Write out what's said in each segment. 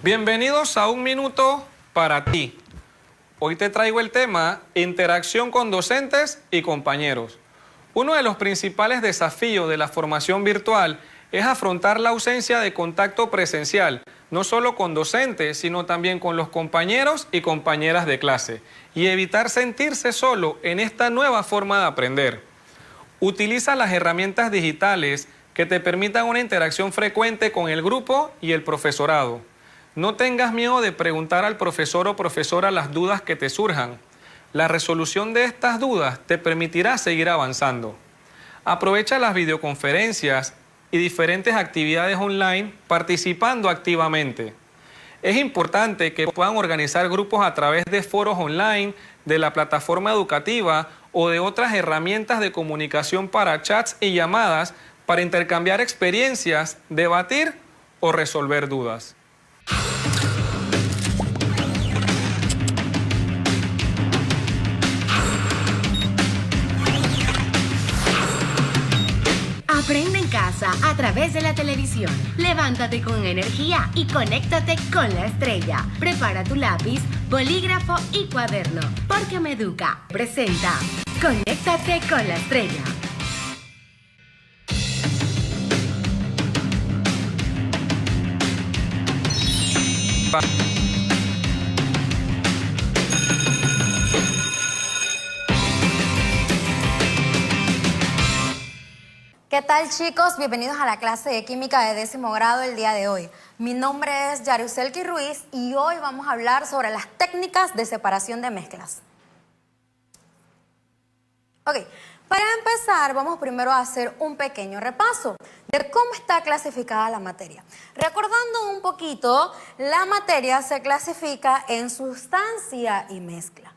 Bienvenidos a Un Minuto para Ti. Hoy te traigo el tema interacción con docentes y compañeros. Uno de los principales desafíos de la formación virtual es afrontar la ausencia de contacto presencial, no solo con docentes, sino también con los compañeros y compañeras de clase, y evitar sentirse solo en esta nueva forma de aprender. Utiliza las herramientas digitales que te permitan una interacción frecuente con el grupo y el profesorado. No tengas miedo de preguntar al profesor o profesora las dudas que te surjan. La resolución de estas dudas te permitirá seguir avanzando. Aprovecha las videoconferencias y diferentes actividades online participando activamente. Es importante que puedan organizar grupos a través de foros online, de la plataforma educativa o de otras herramientas de comunicación para chats y llamadas para intercambiar experiencias, debatir o resolver dudas. Aprende en casa a través de la televisión. Levántate con energía y conéctate con la estrella. Prepara tu lápiz, bolígrafo y cuaderno, porque Meduca presenta Conéctate con la estrella. ¿Qué tal, chicos? Bienvenidos a la clase de química de 10º grado el día de hoy. Mi nombre es Yaruselki Ruiz y hoy vamos a hablar sobre las técnicas de separación de mezclas. Ok, para empezar vamos primero a hacer un pequeño repaso de cómo está clasificada la materia. Recordando un poquito, la materia se clasifica en sustancia y mezcla.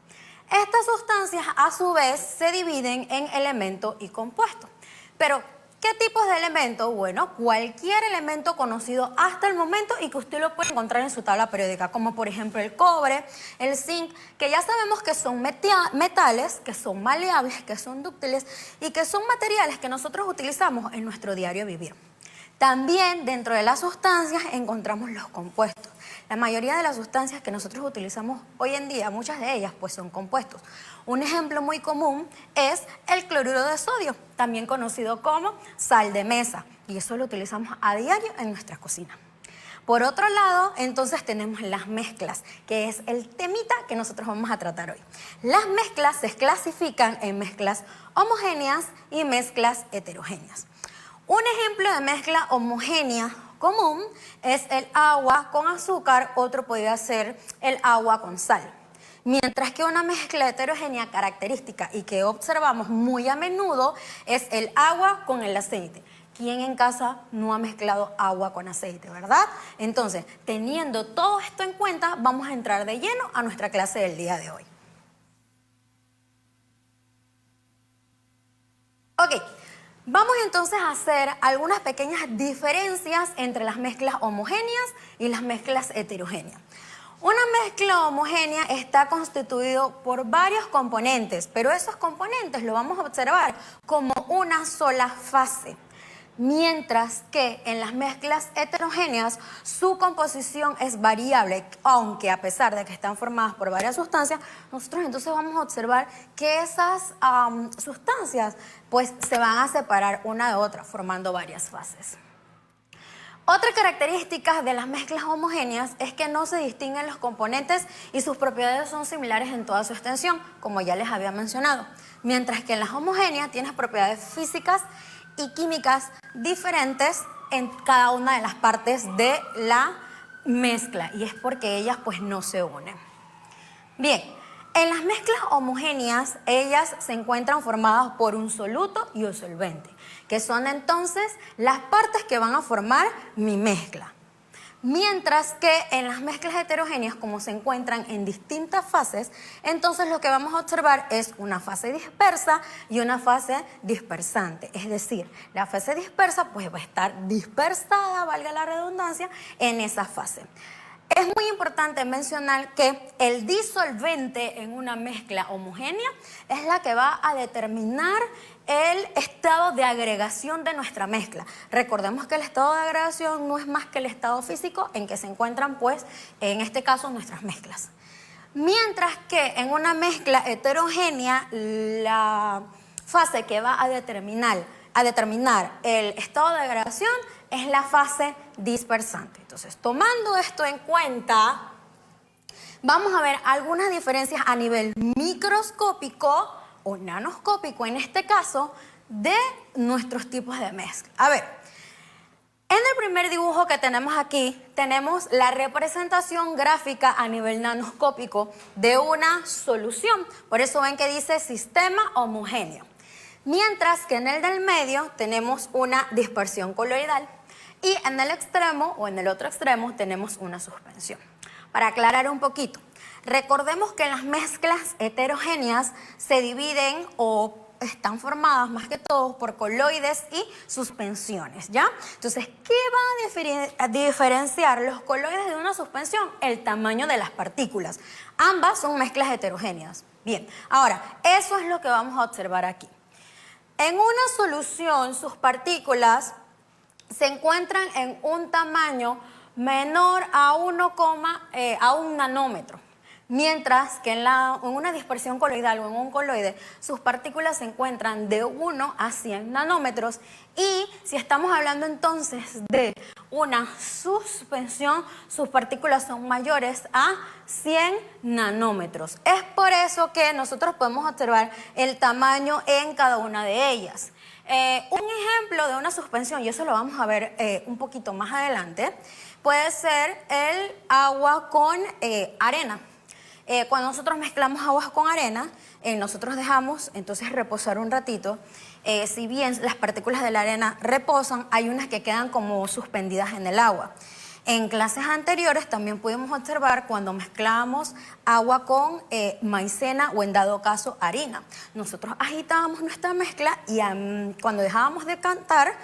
Estas sustancias a su vez se dividen en elemento y compuesto. Pero ¿qué tipos de elementos? Bueno, cualquier elemento conocido hasta el momento y que usted lo puede encontrar en su tabla periódica, como por ejemplo el cobre, el zinc, que ya sabemos que son metales, que son maleables, que son dúctiles y que son materiales que nosotros utilizamos en nuestro diario vivir. También dentro de las sustancias encontramos los compuestos. La mayoría de las sustancias que nosotros utilizamos hoy en día, muchas de ellas pues son compuestos. Un ejemplo muy común es el cloruro de sodio, también conocido como sal de mesa, y eso lo utilizamos a diario en nuestra cocina. Por otro lado, entonces tenemos las mezclas, que es el temita que nosotros vamos a tratar hoy. Las mezclas se clasifican en mezclas homogéneas y mezclas heterogéneas. Un ejemplo de mezcla homogénea común es el agua con azúcar, otro podría ser el agua con sal. Mientras que una mezcla heterogénea característica y que observamos muy a menudo es el agua con el aceite. ¿Quién en casa no ha mezclado agua con aceite, verdad? Entonces, teniendo todo esto en cuenta, vamos a entrar de lleno a nuestra clase del día de hoy. Ok. Vamos entonces a hacer algunas pequeñas diferencias entre las mezclas homogéneas y las mezclas heterogéneas. Una mezcla homogénea está constituido por varios componentes, pero esos componentes lo vamos a observar como una sola fase. Mientras que en las mezclas heterogéneas su composición es variable, aunque a pesar de que están formadas por varias sustancias, nosotros entonces vamos a observar que esas sustancias pues se van a separar una de otra, formando varias fases. Otra característica de las mezclas homogéneas es que no se distinguen los componentes y sus propiedades son similares en toda su extensión, como ya les había mencionado. Mientras que en las homogéneas tienes propiedades físicas y químicas diferentes en cada una de las partes de la mezcla, y es porque ellas pues no se unen. Bien, en las mezclas homogéneas ellas se encuentran formadas por un soluto y un solvente, que son entonces las partes que van a formar mi mezcla. Mientras que en las mezclas heterogéneas, como se encuentran en distintas fases, entonces lo que vamos a observar es una fase dispersa y una fase dispersante. Es decir, la fase dispersa pues va a estar dispersada, valga la redundancia, en esa fase. Es muy importante mencionar que el disolvente en una mezcla homogénea es la que va a determinar el estado de agregación de nuestra mezcla. Recordemos que el estado de agregación no es más que el estado físico en que se encuentran, pues, en este caso, nuestras mezclas. Mientras que en una mezcla heterogénea, la fase que va a determinar el estado de agregación es la fase dispersante. Entonces, tomando esto en cuenta, vamos a ver algunas diferencias a nivel microscópico o nanoscópico, en este caso, de nuestros tipos de mezcla. A ver, en el primer dibujo que tenemos aquí, tenemos la representación gráfica a nivel nanoscópico de una solución. Por eso ven que dice sistema homogéneo. Mientras que en el del medio tenemos una dispersión coloidal y en el extremo o en el otro extremo tenemos una suspensión. Para aclarar un poquito, recordemos que las mezclas heterogéneas se dividen o están formadas más que todo por coloides y suspensiones, ¿ya? Entonces, ¿qué va a diferenciar los coloides de una suspensión? El tamaño de las partículas. Ambas son mezclas heterogéneas. Bien, ahora, eso es lo que vamos a observar aquí. En una solución, sus partículas se encuentran en un tamaño menor a 1 nanómetro. Mientras que en una dispersión coloidal o en un coloide, sus partículas se encuentran de 1 a 100 nanómetros. Y si estamos hablando entonces de una suspensión, sus partículas son mayores a 100 nanómetros. Es por eso que nosotros podemos observar el tamaño en cada una de ellas. Un ejemplo de una suspensión, y eso lo vamos a ver un poquito más adelante, puede ser el agua con arena. Cuando nosotros mezclamos aguas con arena, nosotros dejamos entonces reposar un ratito. Si bien las partículas de la arena reposan, hay unas que quedan como suspendidas en el agua. En clases anteriores también pudimos observar cuando mezclábamos agua con maicena o en dado caso harina. Nosotros agitábamos nuestra mezcla y cuando dejábamos de cantar,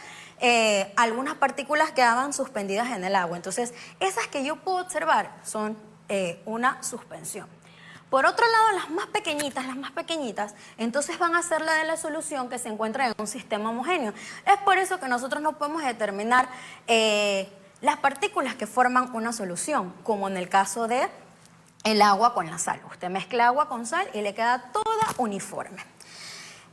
algunas partículas quedaban suspendidas en el agua. Entonces, esas que yo puedo observar son una suspensión. Por otro lado, las más pequeñitas, entonces van a ser la de la solución que se encuentra en un sistema homogéneo. Es por eso que nosotros no podemos determinar las partículas que forman una solución, como en el caso de el agua con la sal. Usted mezcla agua con sal y le queda toda uniforme.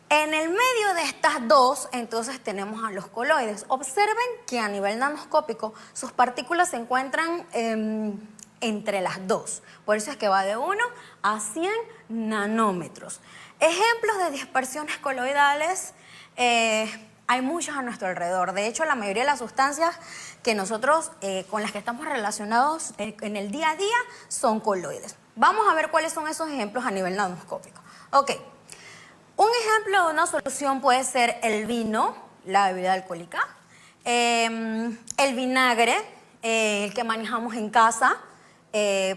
En el medio de estas dos, entonces tenemos a los coloides. Observen que a nivel nanoscópico sus partículas se encuentran entre las dos. Por eso es que va de 1 a 100 nanómetros. Ejemplos de dispersiones coloidales, hay muchos a nuestro alrededor. De hecho, la mayoría de las sustancias que nosotros, con las que estamos relacionados en el día a día, son coloides. Vamos a ver cuáles son esos ejemplos a nivel nanoscópico. Ok, un ejemplo de una solución puede ser el vino, la bebida alcohólica, el vinagre, el que manejamos en casa,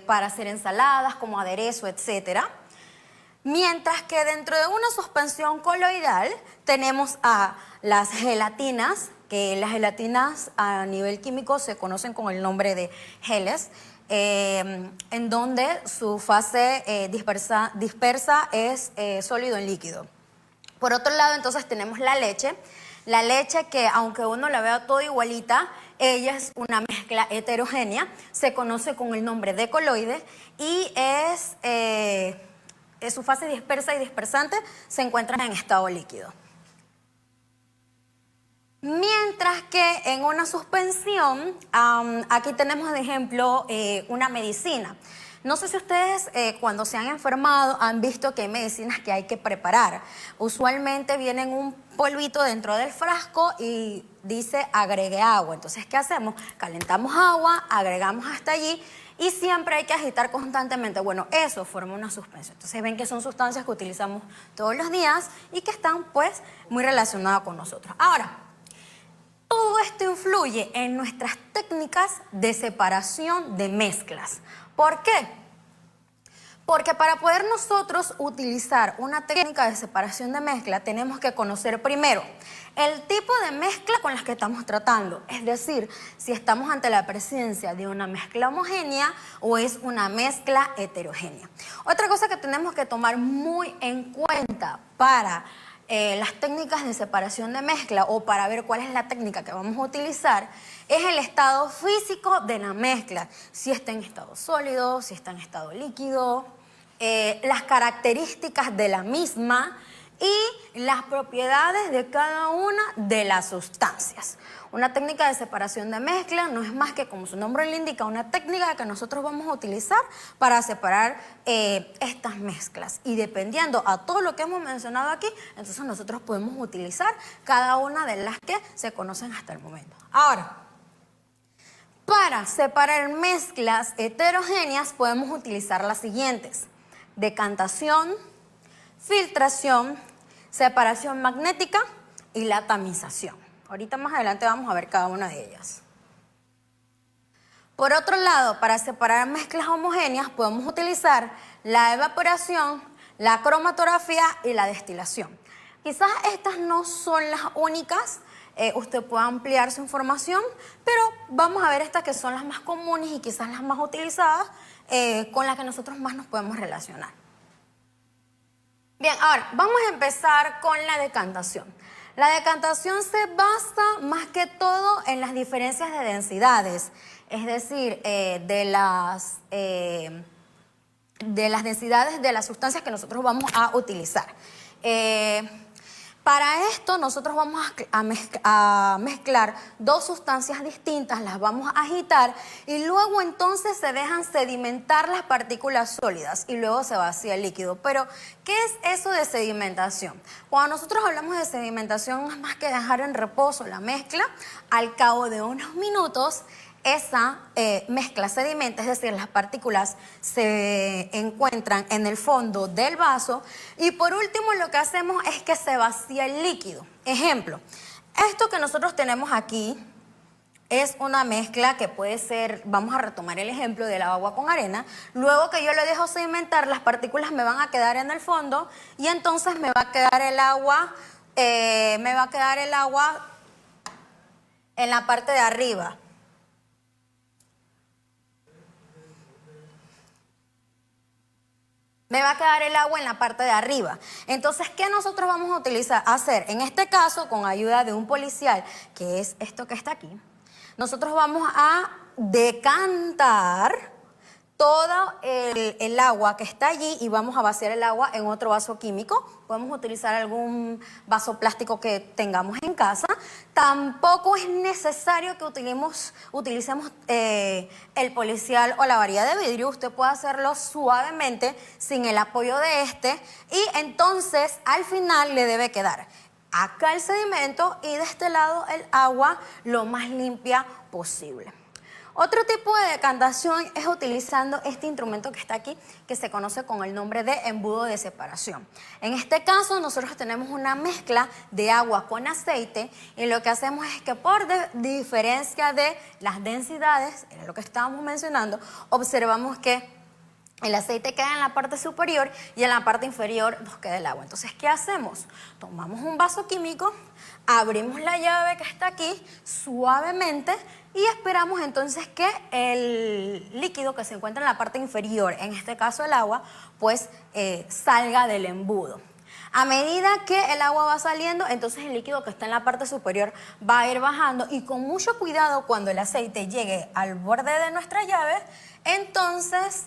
para hacer ensaladas, como aderezo, etcétera. Mientras que dentro de una suspensión coloidal tenemos a las gelatinas, que las gelatinas a nivel químico se conocen con el nombre de geles, en donde su fase dispersa es sólido en líquido. Por otro lado, entonces tenemos la leche que aunque uno la vea toda igualita, ella es una mezcla heterogénea, se conoce con el nombre de coloide y su fase dispersa y dispersante se encuentran en estado líquido. Mientras que en una suspensión, aquí tenemos de ejemplo una medicina. No sé si ustedes cuando se han enfermado han visto que hay medicinas que hay que preparar. Usualmente vienen un polvito dentro del frasco y dice agregue agua. Entonces, ¿qué hacemos? Calentamos agua, agregamos hasta allí y siempre hay que agitar constantemente. Bueno, eso forma una suspensión. Entonces ven que son sustancias que utilizamos todos los días y que están pues muy relacionadas con nosotros. Ahora, todo esto influye en nuestras técnicas de separación de mezclas. ¿Por qué? Porque para poder nosotros utilizar una técnica de separación de mezcla, tenemos que conocer primero el tipo de mezcla con la que estamos tratando. Es decir, si estamos ante la presencia de una mezcla homogénea o es una mezcla heterogénea. Otra cosa que tenemos que tomar muy en cuenta para las técnicas de separación de mezcla o para ver cuál es la técnica que vamos a utilizar es el estado físico de la mezcla. Si está en estado sólido, si está en estado líquido, las características de la misma y las propiedades de cada una de las sustancias. Una técnica de separación de mezcla no es más que, como su nombre le indica, una técnica que nosotros vamos a utilizar para separar estas mezclas. Y dependiendo a todo lo que hemos mencionado aquí, entonces nosotros podemos utilizar cada una de las que se conocen hasta el momento. Ahora, para separar mezclas heterogéneas podemos utilizar las siguientes: decantación, filtración, separación magnética y la tamización. Ahorita más adelante vamos a ver cada una de ellas. Por otro lado, para separar mezclas homogéneas podemos utilizar la evaporación, la cromatografía y la destilación. Quizás estas no son las únicas, usted puede ampliar su información, pero vamos a ver estas que son las más comunes y quizás las más utilizadas, con las que nosotros más nos podemos relacionar. Bien, ahora vamos a empezar con la decantación. La decantación se basa más que todo en las diferencias de densidades, es decir, de las densidades de las sustancias que nosotros vamos a utilizar. Para esto nosotros vamos a mezclar dos sustancias distintas, las vamos a agitar y luego entonces se dejan sedimentar las partículas sólidas y luego se vacía el líquido. Pero, ¿qué es eso de sedimentación? Cuando nosotros hablamos de sedimentación no es más que dejar en reposo la mezcla. Al cabo de unos minutos esa mezcla sedimenta, es decir, las partículas se encuentran en el fondo del vaso y por último lo que hacemos es que se vacía el líquido. Ejemplo, esto que nosotros tenemos aquí es una mezcla que puede ser, vamos a retomar el ejemplo del agua con arena. Luego que yo lo dejo sedimentar, las partículas me van a quedar en el fondo y entonces me va a quedar el agua, en la parte de arriba. Me va a quedar el agua en la parte de arriba. Entonces, ¿qué nosotros vamos a hacer? En este caso, con ayuda de un policial, que es esto que está aquí, nosotros vamos a decantar todo el agua que está allí y vamos a vaciar el agua en otro vaso químico. Podemos utilizar algún vaso plástico que tengamos en casa. Tampoco es necesario que utilicemos el policial o la varilla de vidrio. Usted puede hacerlo suavemente sin el apoyo de este y entonces al final le debe quedar acá el sedimento y de este lado el agua lo más limpia posible. Otro tipo de decantación es utilizando este instrumento que está aquí, que se conoce con el nombre de embudo de separación. En este caso, nosotros tenemos una mezcla de agua con aceite y lo que hacemos es que por diferencia de las densidades, era lo que estábamos mencionando, observamos que el aceite queda en la parte superior y en la parte inferior nos queda el agua. Entonces, ¿qué hacemos? Tomamos un vaso químico, abrimos la llave que está aquí suavemente y esperamos entonces que el líquido que se encuentra en la parte inferior, en este caso el agua, pues salga del embudo. A medida que el agua va saliendo, entonces el líquido que está en la parte superior va a ir bajando y con mucho cuidado cuando el aceite llegue al borde de nuestra llave, entonces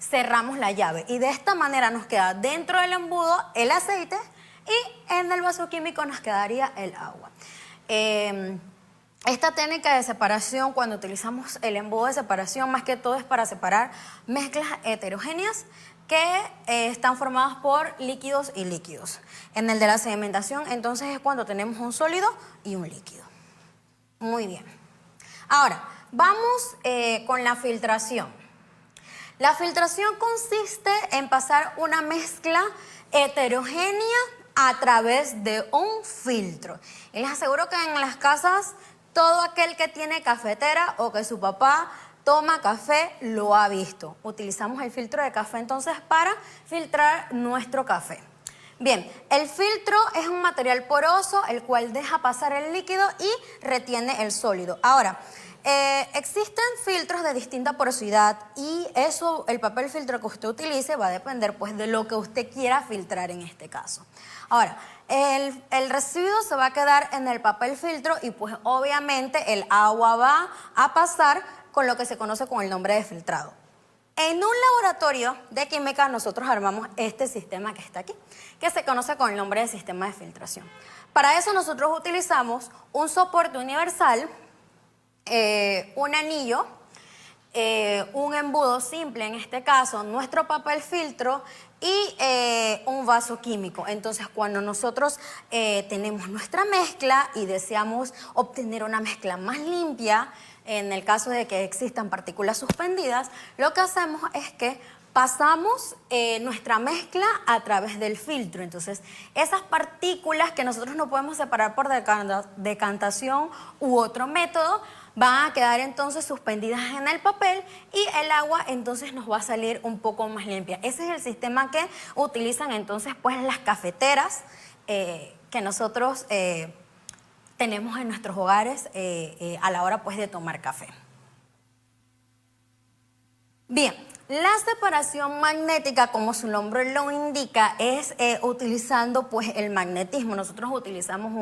cerramos la llave y de esta manera nos queda dentro del embudo el aceite y en el vaso químico nos quedaría el agua. Esta técnica de separación, cuando utilizamos el embudo de separación, más que todo es para separar mezclas heterogéneas que están formadas por líquidos y líquidos. En el de la sedimentación, entonces, es cuando tenemos un sólido y un líquido. Muy bien. Ahora, vamos con la filtración. La filtración consiste en pasar una mezcla heterogénea a través de un filtro. Y les aseguro que en las casas, todo aquel que tiene cafetera o que su papá toma café lo ha visto. Utilizamos el filtro de café entonces para filtrar nuestro café. Bien, el filtro es un material poroso el cual deja pasar el líquido y retiene el sólido. Ahora, existen filtros de distinta porosidad y eso, el papel filtro que usted utilice va a depender pues de lo que usted quiera filtrar en este caso. Ahora, el residuo se va a quedar en el papel filtro y pues obviamente el agua va a pasar con lo que se conoce con el nombre de filtrado. En un laboratorio de química nosotros armamos este sistema que está aquí, que se conoce con el nombre de sistema de filtración. Para eso nosotros utilizamos un soporte universal, un anillo, un embudo simple, en este caso nuestro papel filtro y un vaso químico. Entonces cuando nosotros tenemos nuestra mezcla y deseamos obtener una mezcla más limpia, en el caso de que existan partículas suspendidas, lo que hacemos es que pasamos nuestra mezcla a través del filtro. Entonces, esas partículas que nosotros no podemos separar por decantación u otro método, van a quedar entonces suspendidas en el papel y el agua entonces nos va a salir un poco más limpia. Ese es el sistema que utilizan entonces pues las cafeteras que nosotros tenemos en nuestros hogares a la hora pues de tomar café. Bien, la separación magnética, como su nombre lo indica, es utilizando pues el magnetismo. Nosotros utilizamos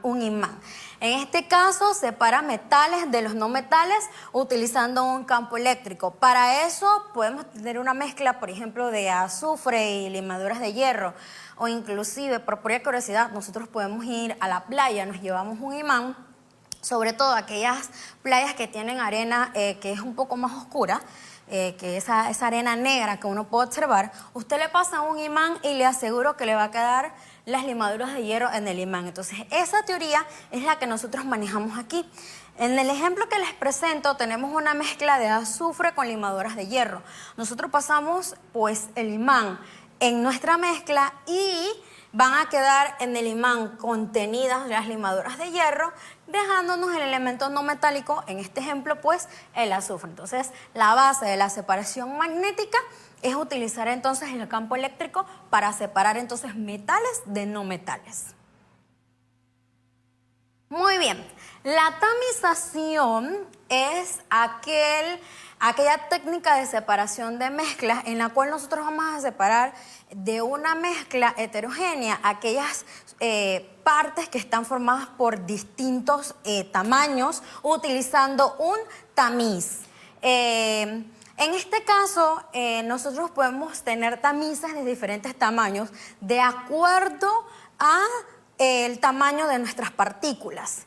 un imán. En este caso separa metales de los no metales utilizando un campo eléctrico. Para eso podemos tener una mezcla, por ejemplo, de azufre y limaduras de hierro. O inclusive, por pura curiosidad, nosotros podemos ir a la playa, nos llevamos un imán, sobre todo aquellas playas que tienen arena que es un poco más oscura, que esa arena negra que uno puede observar, usted le pasa un imán y le aseguro que le va a quedar las limaduras de hierro en el imán. Entonces, esa teoría es la que nosotros manejamos aquí. En el ejemplo que les presento tenemos una mezcla de azufre con limaduras de hierro. Nosotros pasamos pues el imán en nuestra mezcla y van a quedar en el imán contenidas las limaduras de hierro, dejándonos el elemento no metálico, en este ejemplo pues el azufre. Entonces la base de la separación magnética es utilizar entonces el campo eléctrico para separar entonces metales de no metales. Muy bien, la tamización es aquella técnica de separación de mezclas en la cual nosotros vamos a separar de una mezcla heterogénea aquellas partes que están formadas por distintos tamaños utilizando un tamiz. En este caso, nosotros podemos tener tamices de diferentes tamaños de acuerdo a el tamaño de nuestras partículas.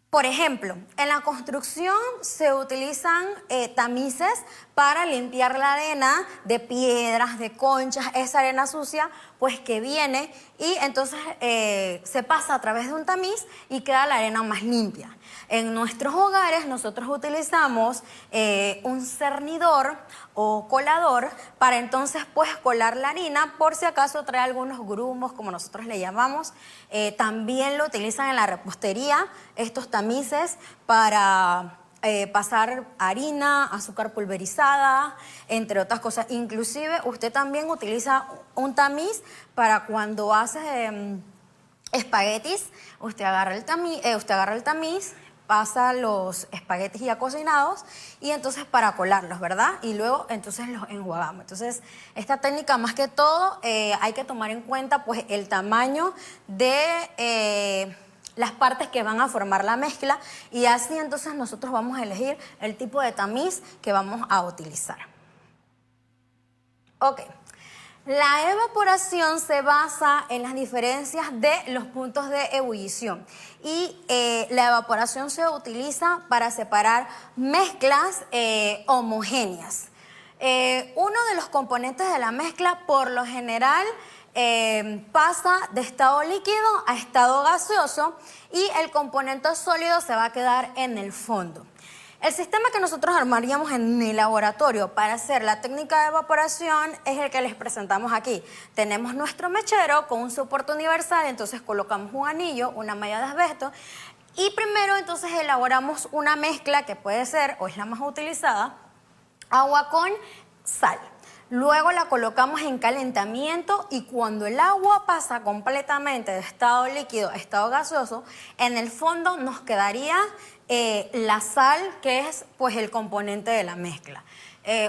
Por ejemplo, en la construcción se utilizan tamices para limpiar la arena de piedras, de conchas, esa arena sucia pues que viene y entonces se pasa a través de un tamiz y queda la arena más limpia. En nuestros hogares nosotros utilizamos un cernidor o colador para entonces pues colar la harina por si acaso trae algunos grumos como nosotros le llamamos. También lo utilizan en la repostería estos tamices para pasar harina, azúcar pulverizada, entre otras cosas. Inclusive usted también utiliza un tamiz para cuando hace espaguetis, usted agarra el tamiz, pasa los espaguetis ya cocinados y entonces para colarlos, ¿verdad? Y luego entonces los enjuagamos. Entonces, esta técnica más que todo hay que tomar en cuenta pues el tamaño de las partes que van a formar la mezcla y así entonces nosotros vamos a elegir el tipo de tamiz que vamos a utilizar. Ok. La evaporación se basa en las diferencias de los puntos de ebullición y la evaporación se utiliza para separar mezclas homogéneas. Uno de los componentes de la mezcla por lo general pasa de estado líquido a estado gaseoso y el componente sólido se va a quedar en el fondo. El sistema que nosotros armaríamos en el laboratorio para hacer la técnica de evaporación es el que les presentamos aquí. Tenemos nuestro mechero con un soporte universal, entonces colocamos un anillo, una malla de asbesto Y primero entonces elaboramos una mezcla que puede ser, o es la más utilizada, agua con sal. Luego la colocamos en calentamiento y cuando el agua pasa completamente de estado líquido a estado gaseoso, en el fondo nos quedaría la sal, que es pues el componente de la mezcla.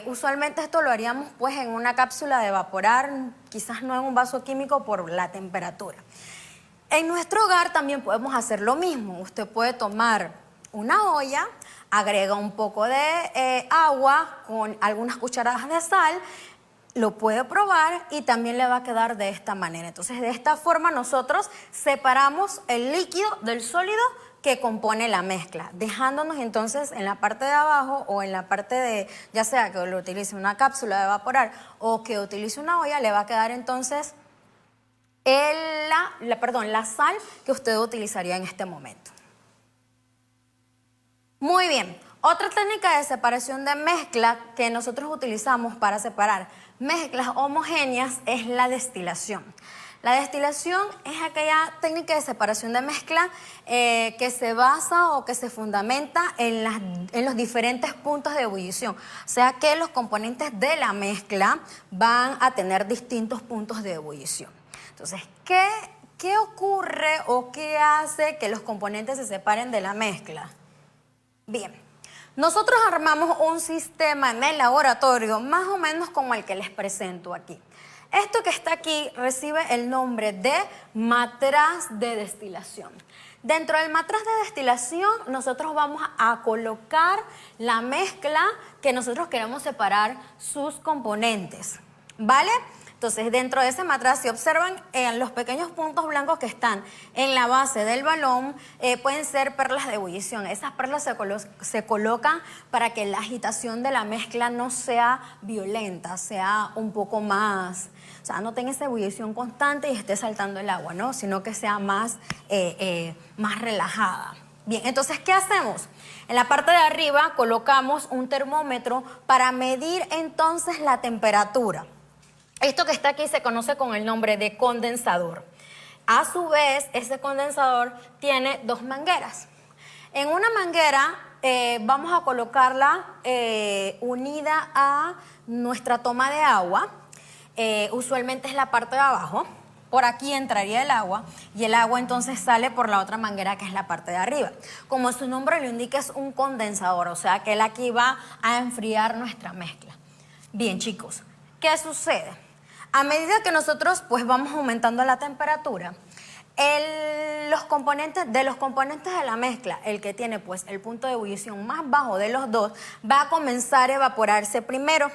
Usualmente esto lo haríamos pues en una cápsula de evaporar, quizás no en un vaso químico por la temperatura. En nuestro hogar también podemos hacer lo mismo. Usted puede tomar una olla, agrega un poco de agua con algunas cucharadas de sal, lo puede probar y también le va a quedar de esta manera. Entonces, de esta forma nosotros separamos el líquido del sólido que compone la mezcla, dejándonos entonces en la parte de abajo o en la parte de, ya sea que lo utilice una cápsula de evaporar o que utilice una olla, le va a quedar entonces la sal que usted utilizaría en este momento. Muy bien, otra técnica de separación de mezcla que nosotros utilizamos para separar mezclas homogéneas es la destilación. La destilación es aquella técnica de separación de mezcla que se basa o que se fundamenta en los diferentes puntos de ebullición. O sea que los componentes de la mezcla van a tener distintos puntos de ebullición. Entonces, ¿qué ocurre o qué hace que los componentes se separen de la mezcla? Bien, nosotros armamos un sistema en el laboratorio más o menos como el que les presento aquí. Esto que está aquí recibe el nombre de matraz de destilación. Dentro del matraz de destilación nosotros vamos a colocar la mezcla que nosotros queremos separar sus componentes, ¿vale? Entonces, dentro de ese matraz, si observan los pequeños puntos blancos que están en la base del balón, pueden ser perlas de ebullición. Esas perlas se colocan para que la agitación de la mezcla no sea violenta, sea un poco más, o sea, no tenga esa ebullición constante y esté saltando el agua, ¿no? Sino que sea más relajada. Bien, entonces, ¿qué hacemos? En la parte de arriba colocamos un termómetro para medir entonces la temperatura. Esto que está aquí se conoce con el nombre de condensador. A su vez, ese condensador tiene dos mangueras. En una manguera vamos a colocarla unida a nuestra toma de agua. Usualmente es la parte de abajo. Por aquí entraría el agua y el agua entonces sale por la otra manguera que es la parte de arriba. Como su nombre lo indica, es un condensador, o sea que él aquí va a enfriar nuestra mezcla. Bien, chicos, ¿qué sucede? A medida que nosotros pues vamos aumentando la temperatura, los componentes de la mezcla, el que tiene pues el punto de ebullición más bajo de los dos, va a comenzar a evaporarse primero,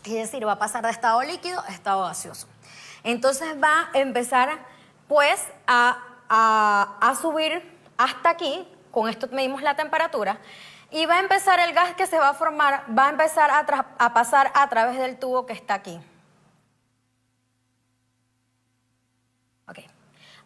es decir, va a pasar de estado líquido a estado gaseoso. Entonces va a empezar pues a subir hasta aquí, con esto medimos la temperatura, y va a empezar el gas que se va a formar, va a empezar a pasar a través del tubo que está aquí.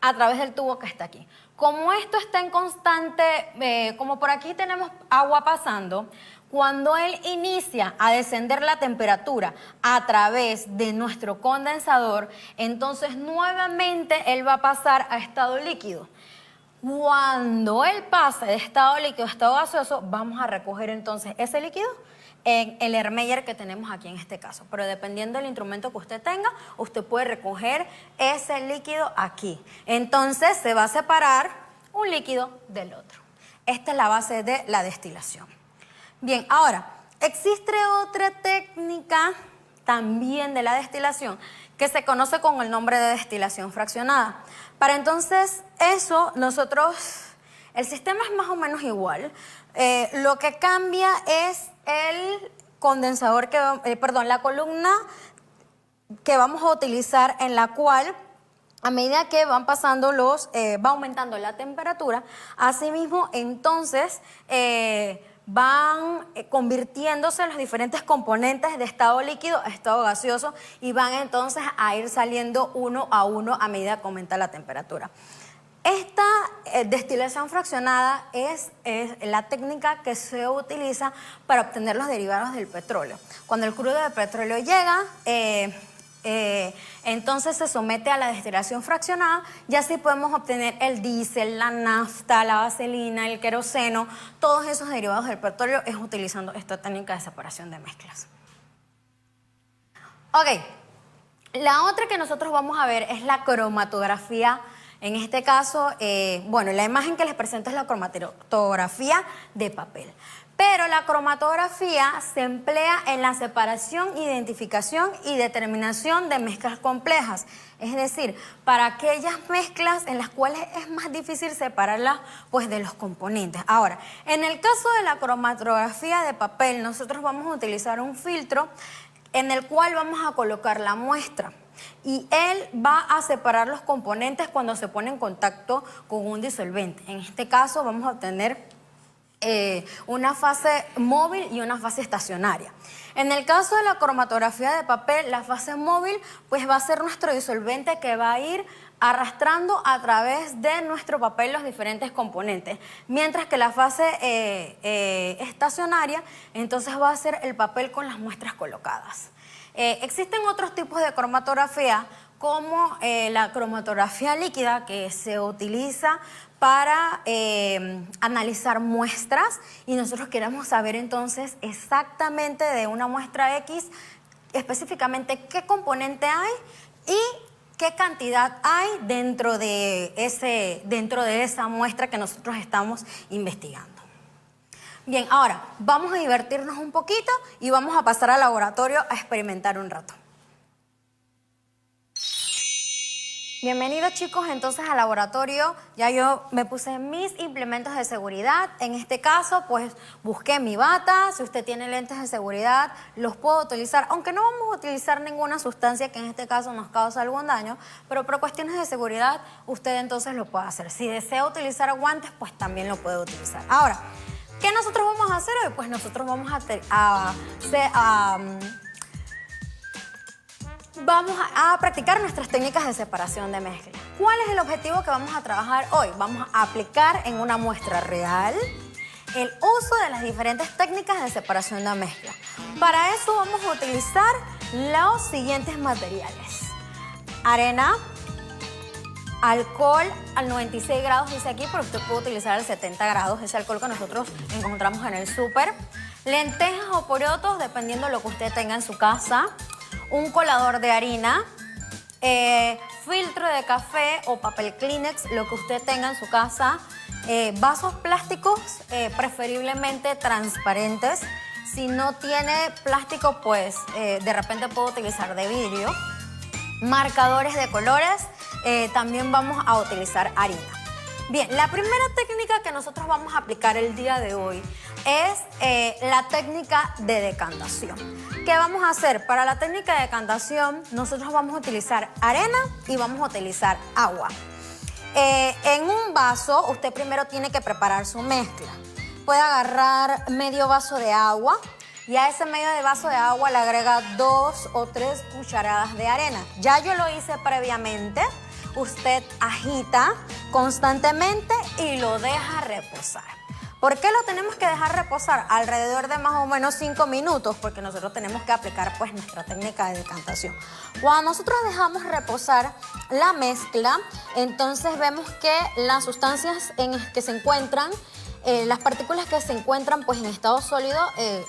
A través del tubo que está aquí. Como esto está en constante, como por aquí tenemos agua pasando, cuando él inicia a descender la temperatura a través de nuestro condensador, entonces nuevamente él va a pasar a estado líquido. Cuando él pase de estado líquido a estado gaseoso, vamos a recoger entonces ese líquido en el Ermeyer que tenemos aquí en este caso. Pero dependiendo del instrumento que usted tenga, usted puede recoger ese líquido aquí. Entonces se va a separar un líquido del otro. Esta es la base de la destilación. Bien, ahora, existe otra técnica también de la destilación que se conoce con el nombre de destilación fraccionada. Para entonces eso, el sistema es más o menos igual. Lo que cambia es el condensador, la columna que vamos a utilizar, en la cual a medida que van pasando va aumentando la temperatura, asimismo entonces van convirtiéndose los diferentes componentes de estado líquido a estado gaseoso y van entonces a ir saliendo uno a uno a medida que aumenta la temperatura. Esta destilación fraccionada es la técnica que se utiliza para obtener los derivados del petróleo. Cuando el crudo de petróleo llega, Entonces se somete a la destilación fraccionada y así podemos obtener el diésel, la nafta, la vaselina, el queroseno, todos esos derivados del petróleo es utilizando esta técnica de separación de mezclas. Ok, la otra que nosotros vamos a ver es la cromatografía. En este caso, bueno, la imagen que les presento es la cromatografía de papel. Pero la cromatografía se emplea en la separación, identificación y determinación de mezclas complejas. Es decir, para aquellas mezclas en las cuales es más difícil separarlas pues, de los componentes. Ahora, en el caso de la cromatografía de papel, nosotros vamos a utilizar un filtro en el cual vamos a colocar la muestra. Y él va a separar los componentes cuando se pone en contacto con un disolvente. En este caso vamos a obtener una fase móvil y una fase estacionaria. En el caso de la cromatografía de papel, la fase móvil pues va a ser nuestro disolvente que va a ir arrastrando a través de nuestro papel los diferentes componentes, mientras que la fase estacionaria entonces va a ser el papel con las muestras colocadas. Existen otros tipos de cromatografía como la cromatografía líquida que se utiliza para analizar muestras y nosotros queremos saber entonces exactamente de una muestra X específicamente qué componente hay y qué cantidad hay dentro de esa muestra que nosotros estamos investigando. Bien, ahora vamos a divertirnos un poquito y vamos a pasar al laboratorio a experimentar un rato. Bienvenidos chicos entonces al laboratorio. Ya yo me puse mis implementos de seguridad. En este caso pues busqué mi bata. Si usted tiene lentes de seguridad los puedo utilizar, aunque no vamos a utilizar ninguna sustancia que en este caso nos causa algún daño, pero por cuestiones de seguridad usted entonces lo puede hacer. Si desea utilizar guantes pues también lo puede utilizar. Ahora, ¿qué nosotros vamos a hacer hoy? Pues nosotros vamos a practicar nuestras técnicas de separación de mezcla. ¿Cuál es el objetivo que vamos a trabajar hoy? Vamos a aplicar en una muestra real el uso de las diferentes técnicas de separación de mezcla. Para eso vamos a utilizar los siguientes materiales. Arena, alcohol al 96 grados dice aquí, pero usted puede utilizar al 70 grados, ese alcohol que nosotros encontramos en el súper. Lentejas o porotos, dependiendo de lo que usted tenga en su casa. Un colador de harina, filtro de café o papel Kleenex, lo que usted tenga en su casa, vasos plásticos, preferiblemente transparentes. Si no tiene plástico, pues de repente puedo utilizar de vidrio. Marcadores de colores, también vamos a utilizar harina. Bien, la primera técnica que nosotros vamos a aplicar el día de hoy es la técnica de decantación. ¿Qué vamos a hacer? Para la técnica de decantación, nosotros vamos a utilizar arena y vamos a utilizar agua. En un vaso, usted primero tiene que preparar su mezcla. Puede agarrar medio vaso de agua y a ese medio de vaso de agua le agrega 2 o 3 cucharadas de arena. Ya yo lo hice previamente. Usted agita constantemente y lo deja reposar. ¿Por qué lo tenemos que dejar reposar? Alrededor de más o menos 5 minutos, porque nosotros tenemos que aplicar pues nuestra técnica de decantación. Cuando nosotros dejamos reposar la mezcla, entonces vemos que las sustancias que se encuentran, las partículas que se encuentran pues en estado sólido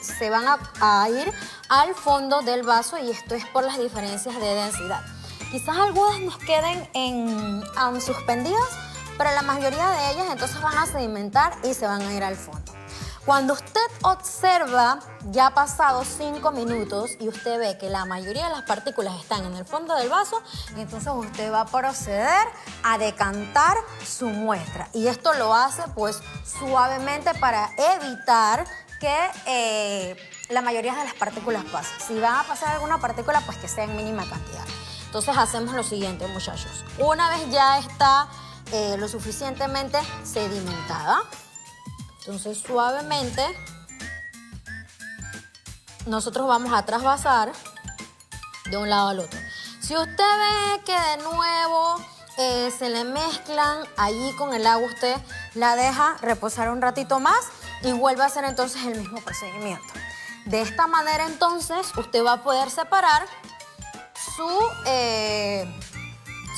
se van a ir al fondo del vaso y esto es por las diferencias de densidad. Quizás algunas nos queden suspendidas, pero la mayoría de ellas entonces van a sedimentar y se van a ir al fondo. Cuando usted observa ya pasados 5 minutos y usted ve que la mayoría de las partículas están en el fondo del vaso, entonces usted va a proceder a decantar su muestra. Y esto lo hace pues suavemente para evitar que la mayoría de las partículas pasen. Si va a pasar alguna partícula, pues que sea en mínima cantidad. Entonces hacemos lo siguiente, muchachos. Una vez ya está lo suficientemente sedimentada, entonces suavemente nosotros vamos a trasvasar de un lado al otro. Si usted ve que de nuevo se le mezclan allí con el agua, usted la deja reposar un ratito más y vuelve a hacer entonces el mismo procedimiento. De esta manera entonces usted va a poder separar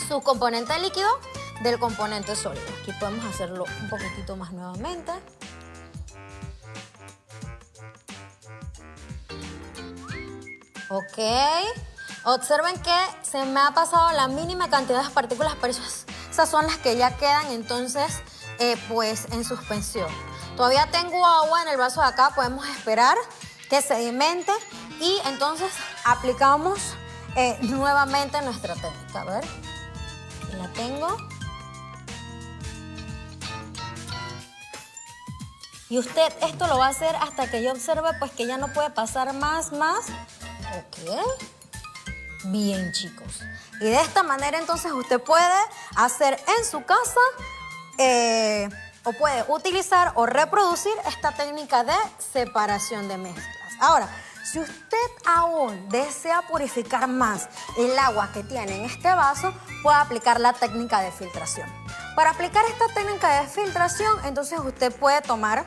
su componente líquido del componente sólido. Aquí podemos hacerlo un poquitito más nuevamente. Ok. Observen que se me ha pasado la mínima cantidad de partículas, pero esas son las que ya quedan entonces pues en suspensión. Todavía tengo agua en el vaso de acá, podemos esperar que sedimente y entonces aplicamos nuevamente nuestra técnica. A ver, aquí la tengo. Y usted esto lo va a hacer hasta que yo observe pues que ya no puede pasar más. Ok. Bien, chicos. Y de esta manera entonces usted puede hacer en su casa o puede utilizar o reproducir esta técnica de separación de mezclas. Ahora, si usted aún desea purificar más el agua que tiene en este vaso, puede aplicar la técnica de filtración. Para aplicar esta técnica de filtración, entonces usted puede tomar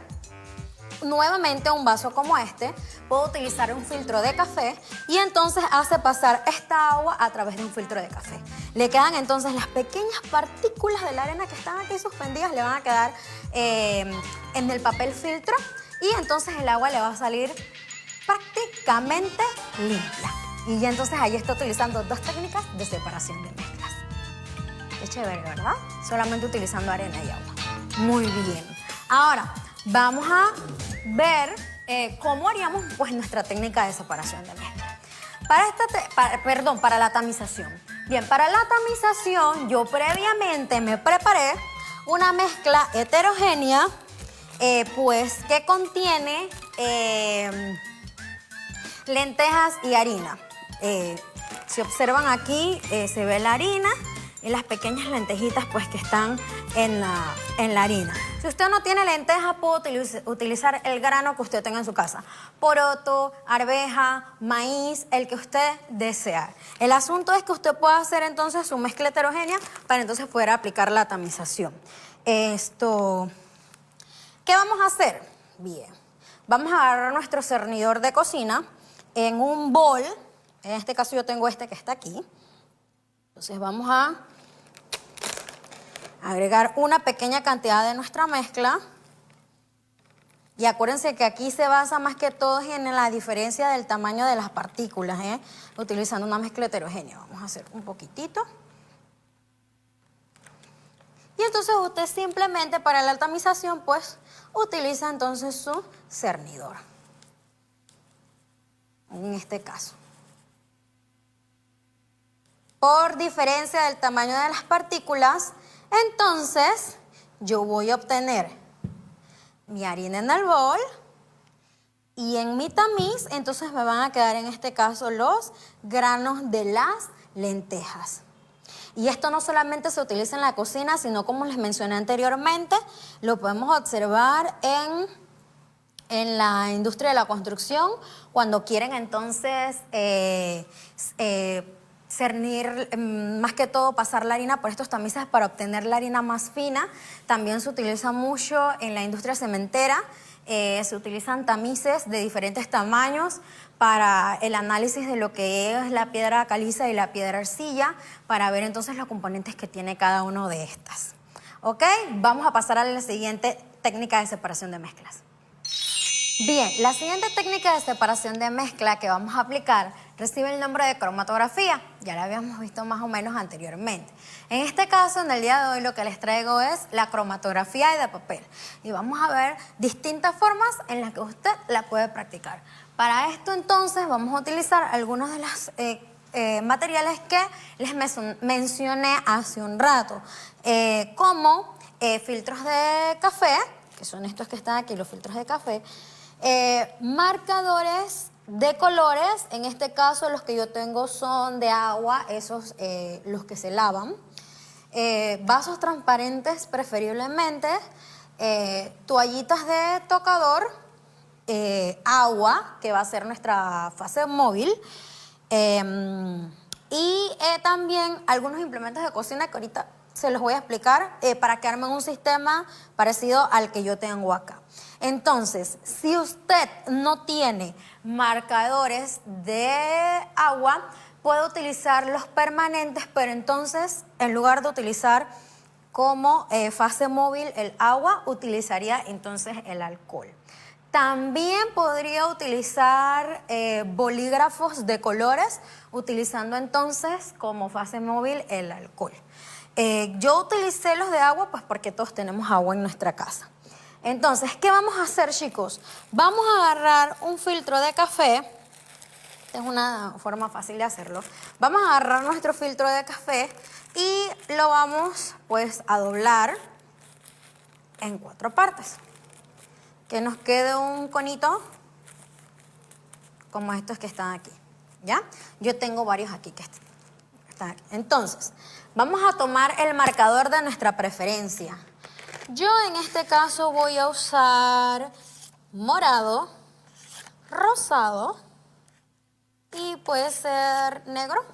nuevamente un vaso como este, puedo utilizar un filtro de café y entonces hace pasar esta agua a través de un filtro de café. Le quedan entonces las pequeñas partículas de la arena que están aquí suspendidas, le van a quedar en el papel filtro y entonces el agua le va a salir prácticamente limpia. Y ya entonces ahí está utilizando dos técnicas de separación de mezclas. Qué chévere, ¿verdad? Solamente utilizando arena y agua. Muy bien. Ahora, vamos a ver cómo haríamos pues nuestra técnica de separación de mezcla. Para la tamización. Bien, para la tamización yo previamente me preparé una mezcla heterogénea pues que contiene lentejas y harina. Si observan aquí se ve la harina y las pequeñas lentejitas pues que están en la harina. Si usted no tiene lentejas, puede utilizar el grano que usted tenga en su casa. Poroto, arveja, maíz, el que usted desea. El asunto es que usted pueda hacer entonces su mezcla heterogénea para entonces poder aplicar la tamización. ¿Qué vamos a hacer? Bien, vamos a agarrar nuestro cernidor de cocina en un bol. En este caso yo tengo este que está aquí. Entonces vamos a agregar una pequeña cantidad de nuestra mezcla. Y acuérdense que aquí se basa más que todo en la diferencia del tamaño de las partículas, utilizando una mezcla heterogénea. Vamos a hacer un poquitito. Y entonces usted simplemente para la tamización pues utiliza entonces su cernidor. En este caso. Por diferencia del tamaño de las partículas, entonces yo voy a obtener mi harina en el bol y en mi tamiz, entonces me van a quedar en este caso los granos de las lentejas. Y esto no solamente se utiliza en la cocina, sino como les mencioné anteriormente, lo podemos observar en la industria de la construcción, cuando quieren entonces cernir, más que todo pasar la harina por estos tamices para obtener la harina más fina. También se utiliza mucho en la industria cementera, se utilizan tamices de diferentes tamaños para el análisis de lo que es la piedra caliza y la piedra arcilla, para ver entonces los componentes que tiene cada uno de estas. ¿Ok? Vamos a pasar a la siguiente técnica de separación de mezclas. Bien, la siguiente técnica de separación de mezcla que vamos a aplicar recibe el nombre de cromatografía. Ya la habíamos visto más o menos anteriormente. En este caso, en el día de hoy, lo que les traigo es la cromatografía de papel. Y vamos a ver distintas formas en las que usted la puede practicar. Para esto, entonces, vamos a utilizar algunos de los materiales que les mencioné hace un rato, como filtros de café, que son estos que están aquí, los filtros de café, marcadores de colores, en este caso los que yo tengo son de agua, esos los que se lavan, vasos transparentes preferiblemente, toallitas de tocador, agua, que va a ser nuestra fase móvil, y también algunos implementos de cocina que ahorita se los voy a explicar para que armen un sistema parecido al que yo tengo acá. Entonces, si usted no tiene marcadores de agua, puede utilizar los permanentes, pero entonces en lugar de utilizar como fase móvil el agua, utilizaría entonces el alcohol. También podría utilizar bolígrafos de colores, utilizando entonces como fase móvil el alcohol. Yo utilicé los de agua pues porque todos tenemos agua en nuestra casa. Entonces, ¿qué vamos a hacer, chicos? Vamos a agarrar un filtro de café. Esta es una forma fácil de hacerlo. Vamos a agarrar nuestro filtro de café y lo vamos pues a doblar en 4 partes. Que nos quede un conito como estos que están aquí, ¿ya? Yo tengo varios aquí que están aquí. Entonces, vamos a tomar el marcador de nuestra preferencia. Yo en este caso voy a usar morado, rosado y puede ser negro.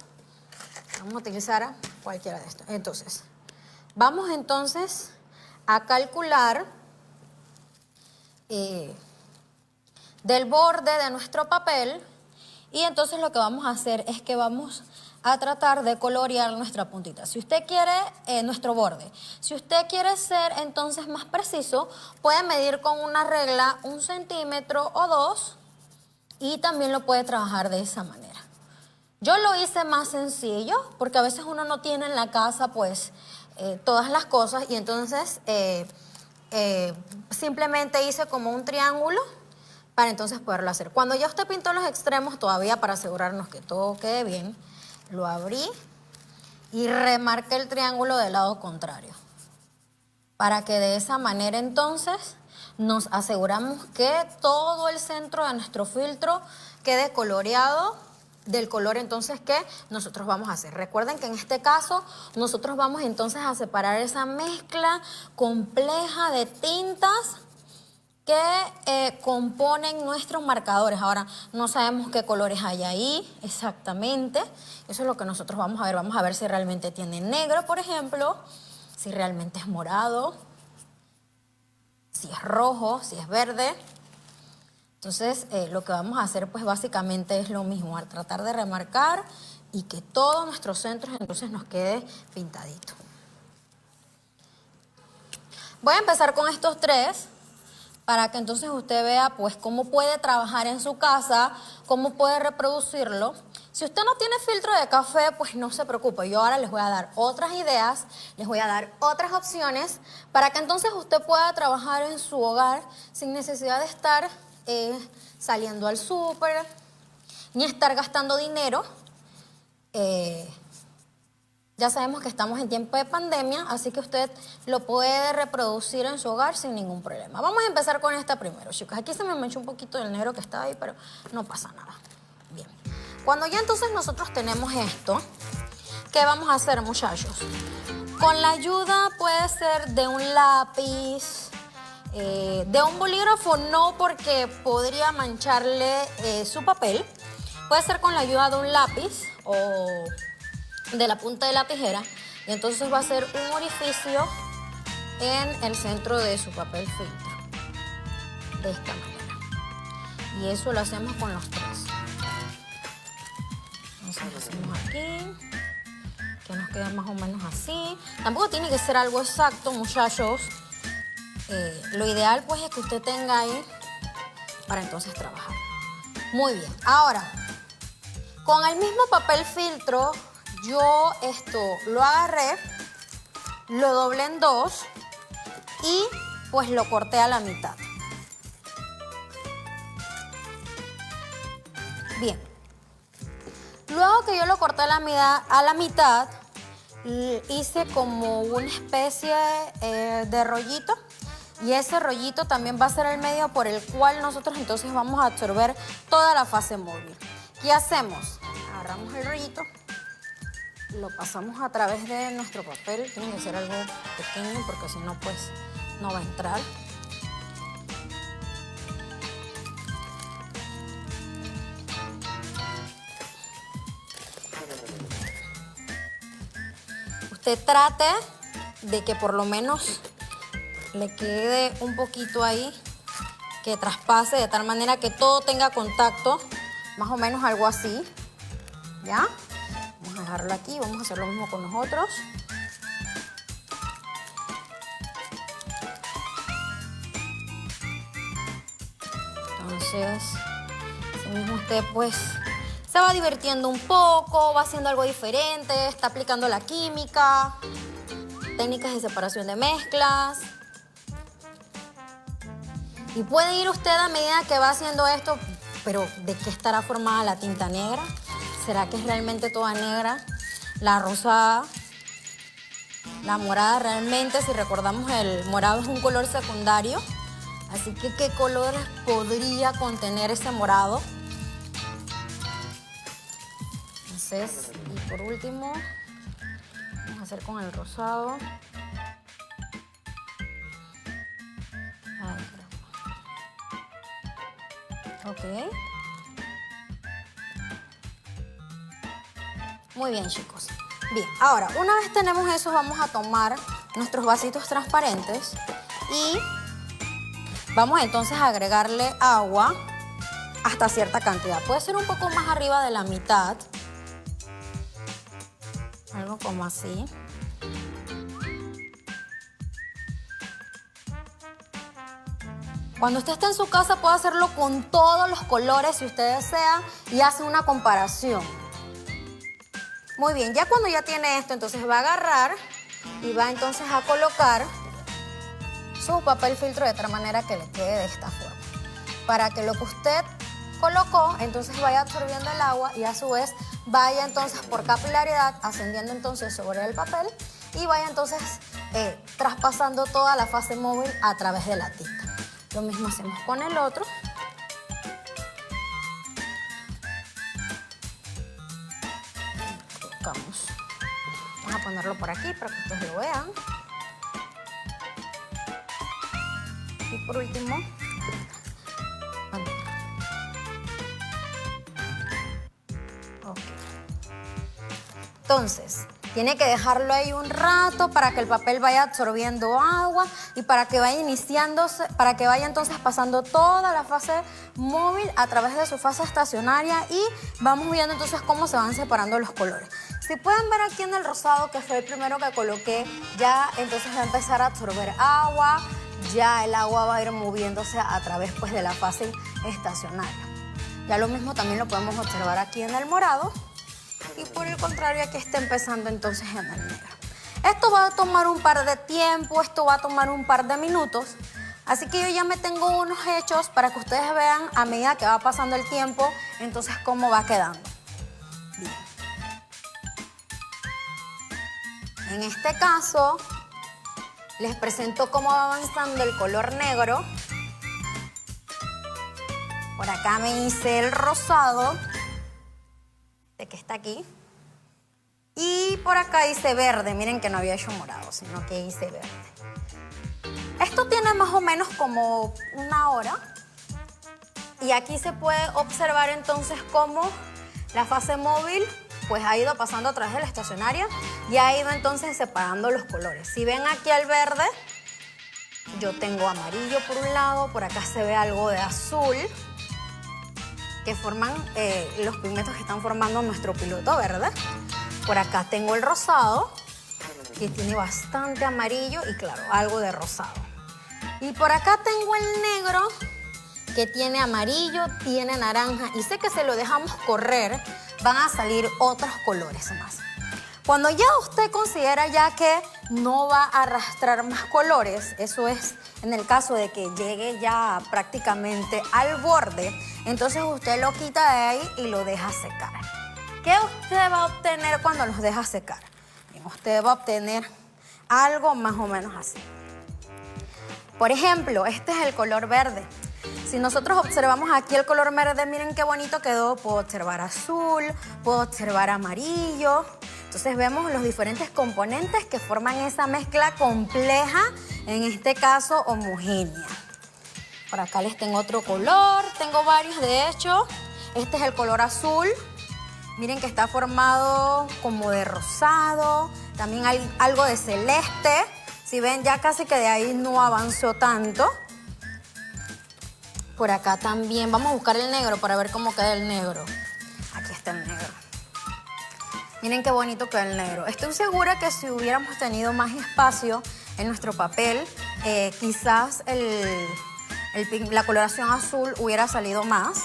Vamos a utilizar cualquiera de estos. Entonces, vamos entonces a calcular del borde de nuestro papel y entonces lo que vamos a hacer es que vamos a tratar de colorear nuestra puntita. Si usted quiere, nuestro borde. Si usted quiere ser entonces más preciso, puede medir con una regla 1 centímetro o 2 y también lo puede trabajar de esa manera. Yo lo hice más sencillo porque a veces uno no tiene en la casa pues todas las cosas y entonces simplemente hice como un triángulo para entonces poderlo hacer. Cuando ya usted pintó los extremos todavía para asegurarnos que todo quede bien, lo abrí y remarqué el triángulo del lado contrario. Para que de esa manera entonces nos aseguramos que todo el centro de nuestro filtro quede coloreado del color entonces que nosotros vamos a hacer. Recuerden que en este caso nosotros vamos entonces a separar esa mezcla compleja de tintas que componen nuestros marcadores. Ahora, no sabemos qué colores hay ahí exactamente. Eso es lo que nosotros vamos a ver. Vamos a ver si realmente tiene negro, por ejemplo, si realmente es morado, si es rojo, si es verde. Entonces, lo que vamos a hacer, pues básicamente es lo mismo, al tratar de remarcar y que todos nuestros centros entonces nos quede pintadito. Voy a empezar con estos 3 para que entonces usted vea pues cómo puede trabajar en su casa, cómo puede reproducirlo. Si usted no tiene filtro de café, pues no se preocupe. Yo ahora les voy a dar otras ideas, les voy a dar otras opciones para que entonces usted pueda trabajar en su hogar sin necesidad de estar saliendo al súper, ni estar gastando dinero. Ya sabemos que estamos en tiempo de pandemia, así que usted lo puede reproducir en su hogar sin ningún problema. Vamos a empezar con esta primero, chicos. Aquí se me manchó un poquito del negro que está ahí, pero no pasa nada. Bien. Cuando ya entonces nosotros tenemos esto, ¿qué vamos a hacer, muchachos? Con la ayuda puede ser de un lápiz, de un bolígrafo no, porque podría mancharle su papel. Puede ser con la ayuda de un lápiz o de la punta de la tijera. Y entonces va a ser un orificio en el centro de su papel filtro. De esta manera. Y eso lo hacemos con los 3. Entonces lo hacemos aquí. Que nos quede más o menos así. Tampoco tiene que ser algo exacto, muchachos. Lo ideal pues es que usted tenga ahí para entonces trabajar. Muy bien. Ahora, con el mismo papel filtro, yo esto lo agarré, lo doblé en 2 y pues lo corté a la mitad. Bien. Luego que yo lo corté a la mitad, hice como una especie de rollito. Y ese rollito también va a ser el medio por el cual nosotros entonces vamos a absorber toda la fase móvil. ¿Qué hacemos? Agarramos el rollito, lo pasamos a través de nuestro papel. Tiene que ser algo pequeño porque si no, pues no va a entrar. Usted trate de que por lo menos le quede un poquito ahí, que traspase de tal manera que todo tenga contacto, más o menos algo así, ¿ya? Vamos a dejarlo aquí, vamos a hacer lo mismo con los otros. Entonces, así mismo usted pues se va divirtiendo un poco, va haciendo algo diferente, está aplicando la química, técnicas de separación de mezclas. Y puede ir usted a medida que va haciendo esto, pero ¿de qué estará formada la tinta negra? ¿Será que es realmente toda negra? La rosada, la morada realmente, si recordamos, el morado es un color secundario. Así que, ¿qué colores podría contener ese morado? Entonces, y por último, vamos a hacer con el rosado. Ay, ok. Muy bien, chicos. Bien, ahora, una vez tenemos eso, vamos a tomar nuestros vasitos transparentes y vamos entonces a agregarle agua hasta cierta cantidad. Puede ser un poco más arriba de la mitad. Algo como así. Cuando usted esté en su casa puede hacerlo con todos los colores si usted desea y hace una comparación. Muy bien, ya cuando ya tiene esto, entonces va a agarrar y va entonces a colocar su papel filtro de tal manera que le quede de esta forma. Para que lo que usted colocó, entonces vaya absorbiendo el agua y a su vez vaya entonces por capilaridad ascendiendo entonces sobre el papel y vaya entonces traspasando toda la fase móvil a través de la tinta. Lo mismo hacemos con el otro. Colocamos. Vamos a ponerlo por aquí para que ustedes lo vean. Y por último, ok. Entonces, tiene que dejarlo ahí un rato para que el papel vaya absorbiendo agua y para que vaya iniciándose, para que vaya entonces pasando toda la fase móvil a través de su fase estacionaria y vamos viendo entonces cómo se van separando los colores. Si pueden ver aquí en el rosado, que fue el primero que coloqué, ya entonces va a empezar a absorber agua, ya el agua va a ir moviéndose a través pues, de la fase estacionaria. Ya lo mismo también lo podemos observar aquí en el morado. Y por el contrario, aquí está empezando entonces en el negro. Esto va a tomar un par de tiempo, esto va a tomar un par de minutos. Así que yo ya me tengo unos hechos para que ustedes vean a medida que va pasando el tiempo, entonces cómo va quedando. Bien. En este caso, les presento cómo va avanzando el color negro. Por acá me hice el rosado, que está aquí. Y por acá hice verde. Miren que no había hecho morado, sino que hice verde. Esto tiene más o menos como una hora. Y aquí se puede observar entonces cómo la fase móvil pues ha ido pasando a través de la estacionaria y ha ido entonces separando los colores. Si ven aquí el verde, yo tengo amarillo por un lado, por acá se ve algo de azul, que forman los pigmentos que están formando nuestro piloto verde. Por acá tengo el rosado, que tiene bastante amarillo y claro, algo de rosado. Y por acá tengo el negro, que tiene amarillo, tiene naranja. Y sé que si lo dejamos correr, van a salir otros colores más. Cuando ya usted considera ya que no va a arrastrar más colores, eso es en el caso de que llegue ya prácticamente al borde, entonces usted lo quita de ahí y lo deja secar. ¿Qué usted va a obtener cuando los deja secar? Bien, usted va a obtener algo más o menos así. Por ejemplo, este es el color verde. Si nosotros observamos aquí el color verde, miren qué bonito quedó. Puedo observar azul, puedo observar amarillo. Entonces vemos los diferentes componentes que forman esa mezcla compleja, en este caso homogénea. Por acá les tengo otro color, tengo varios de hecho. Este es el color azul. Miren que está formado como de rosado, también hay algo de celeste. Si ven, ya casi que de ahí no avanzó tanto. Por acá también, vamos a buscar el negro para ver cómo queda el negro. Aquí está el negro. Miren qué bonito queda el negro. Estoy segura que si hubiéramos tenido más espacio en nuestro papel, quizás la coloración azul hubiera salido más.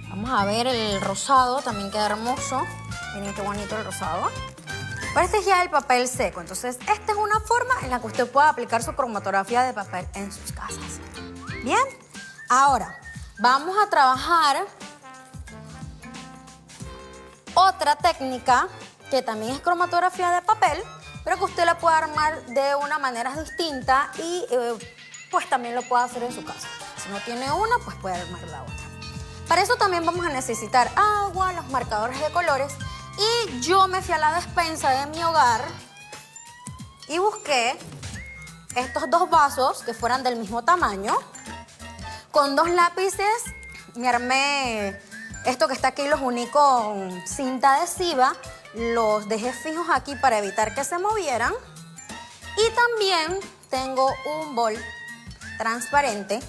Vamos a ver el rosado, también queda hermoso. Miren qué bonito el rosado. Pero este es ya el papel seco, entonces esta es una forma en la que usted puede aplicar su cromatografía de papel en sus casas. Bien, ahora vamos a trabajar otra técnica que también es cromatografía de papel, pero que usted la puede armar de una manera distinta y pues también lo puede hacer en su casa. Si no tiene una, pues puede armar la otra. Para eso también vamos a necesitar agua, los marcadores de colores. Y yo me fui a la despensa de mi hogar y busqué estos dos vasos que fueran del mismo tamaño. Con 2 lápices me armé esto que está aquí, los uní con cinta adhesiva. Los dejé fijos aquí para evitar que se movieran. Y también tengo un bol transparente,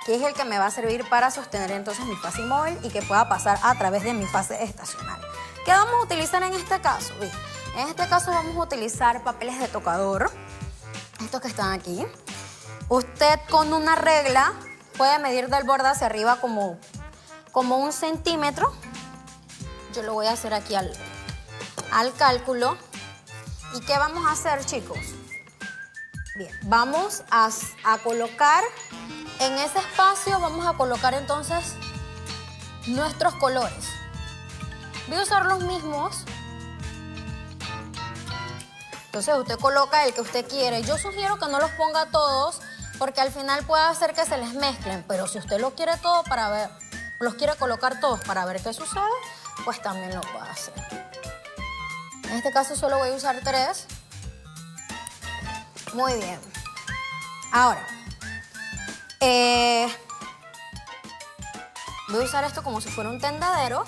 que es el que me va a servir para sostener entonces mi fase inmóvil y que pueda pasar a través de mi fase estacionaria. ¿Qué vamos a utilizar en este caso? Bien, en este caso vamos a utilizar papeles de tocador, estos que están aquí. Usted con una regla puede medir del borde hacia arriba como 1 centímetro. Yo lo voy a hacer aquí al cálculo. ¿Y qué vamos a hacer, chicos? Bien, vamos a colocar en ese espacio, vamos a colocar entonces nuestros colores. Voy a usar los mismos. Entonces usted coloca el que usted quiere. Yo sugiero que no los ponga todos porque al final puede hacer que se les mezclen. Pero si usted lo quiere todo para ver, los quiere colocar todos para ver qué sucede, pues también lo puede hacer. En este caso solo voy a usar 3. Muy bien. Ahora, voy a usar esto como si fuera un tendedero.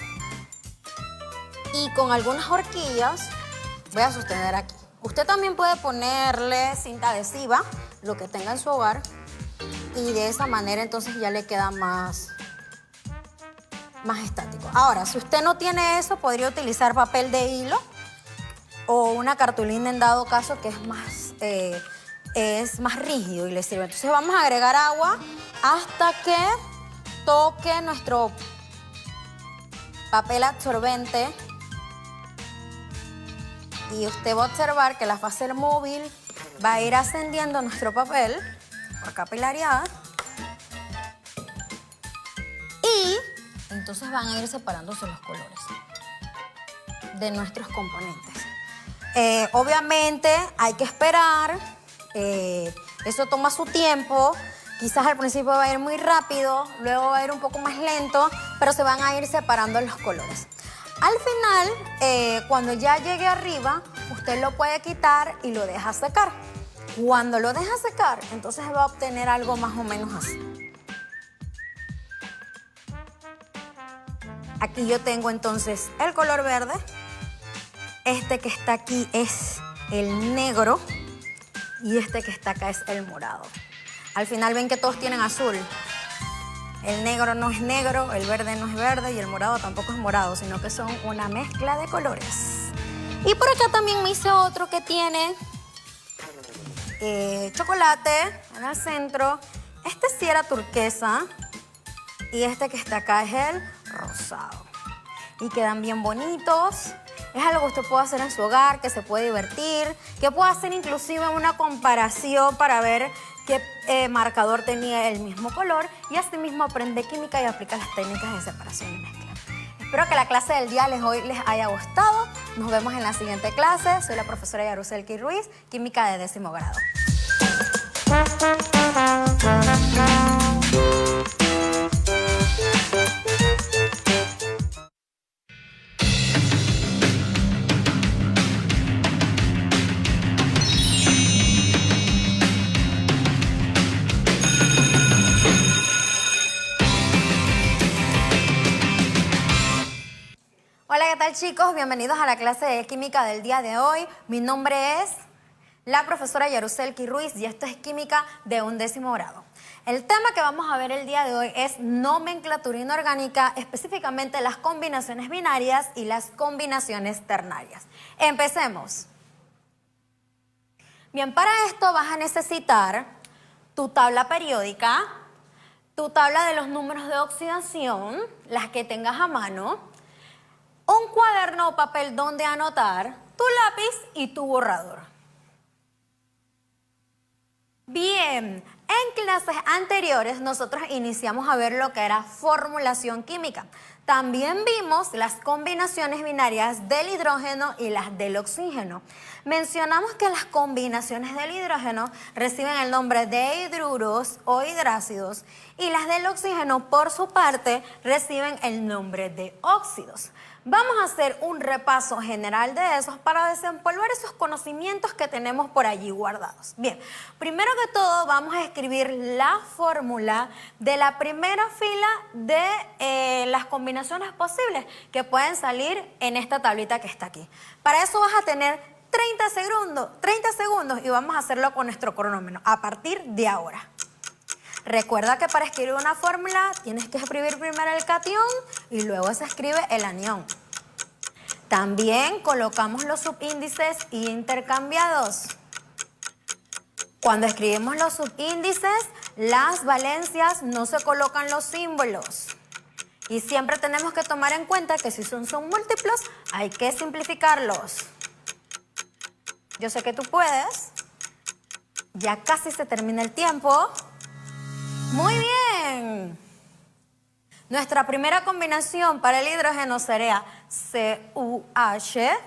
Y con algunas horquillas voy a sostener aquí. Usted también puede ponerle cinta adhesiva, lo que tenga en su hogar, y de esa manera entonces ya le queda más estático. Ahora, si usted no tiene eso, podría utilizar papel de hilo o una cartulina en dado caso que es más rígido y le sirve. Entonces vamos a agregar agua hasta que toque nuestro papel absorbente. Y usted va a observar que la fase móvil va a ir ascendiendo nuestro papel por capilaridad. Y entonces van a ir separándose los colores de nuestros componentes. Obviamente hay que esperar. Eso toma su tiempo. Quizás al principio va a ir muy rápido, luego va a ir un poco más lento, pero se van a ir separando los colores. Al final, cuando ya llegue arriba, usted lo puede quitar y lo deja secar. Cuando lo deja secar, entonces va a obtener algo más o menos así. Aquí yo tengo entonces el color verde. Este que está aquí es el negro y este que está acá es el morado. Al final ven que todos tienen azul. El negro no es negro, el verde no es verde y el morado tampoco es morado, sino que son una mezcla de colores. Y por acá también me hice otro que tiene chocolate en el centro. Este sí era turquesa y este que está acá es el rosado. Y quedan bien bonitos. Es algo que usted puede hacer en su hogar, que se puede divertir, que puede hacer inclusive una comparación para ver qué marcador tenía el mismo color y asimismo aprende química y aplica las técnicas de separación y mezcla. Espero que la clase del día hoy les haya gustado. Nos vemos en la siguiente clase. Soy la profesora Yaruselki Ruiz, química de 10º grado. Hola, ¿qué tal, chicos? Bienvenidos a la clase de química del día de hoy. Mi nombre es la profesora Yaruselki Ruiz y esto es Química de 11º grado. El tema que vamos a ver el día de hoy es nomenclatura inorgánica, específicamente las combinaciones binarias y las combinaciones ternarias. Empecemos. Bien, para esto vas a necesitar tu tabla periódica, tu tabla de los números de oxidación, las que tengas a mano, un cuaderno o papel donde anotar, tu lápiz y tu borrador. Bien, en clases anteriores nosotros iniciamos a ver lo que era formulación química. También vimos las combinaciones binarias del hidrógeno y las del oxígeno. Mencionamos que las combinaciones del hidrógeno reciben el nombre de hidruros o hidrácidos y las del oxígeno, por su parte, reciben el nombre de óxidos. Vamos a hacer un repaso general de esos para desempolvar esos conocimientos que tenemos por allí guardados. Bien, primero que todo vamos a escribir la fórmula de la primera fila de las combinaciones posibles que pueden salir en esta tablita que está aquí. Para eso vas a tener 30 segundos y vamos a hacerlo con nuestro cronómetro a partir de ahora. Recuerda que para escribir una fórmula tienes que escribir primero el catión y luego se escribe el anión. También colocamos los subíndices intercambiados. Cuando escribimos los subíndices, las valencias no se colocan los símbolos. Y siempre tenemos que tomar en cuenta que si son múltiplos, hay que simplificarlos. Yo sé que tú puedes. Ya casi se termina el tiempo. Muy bien. Nuestra primera combinación para el hidrógeno sería CuH.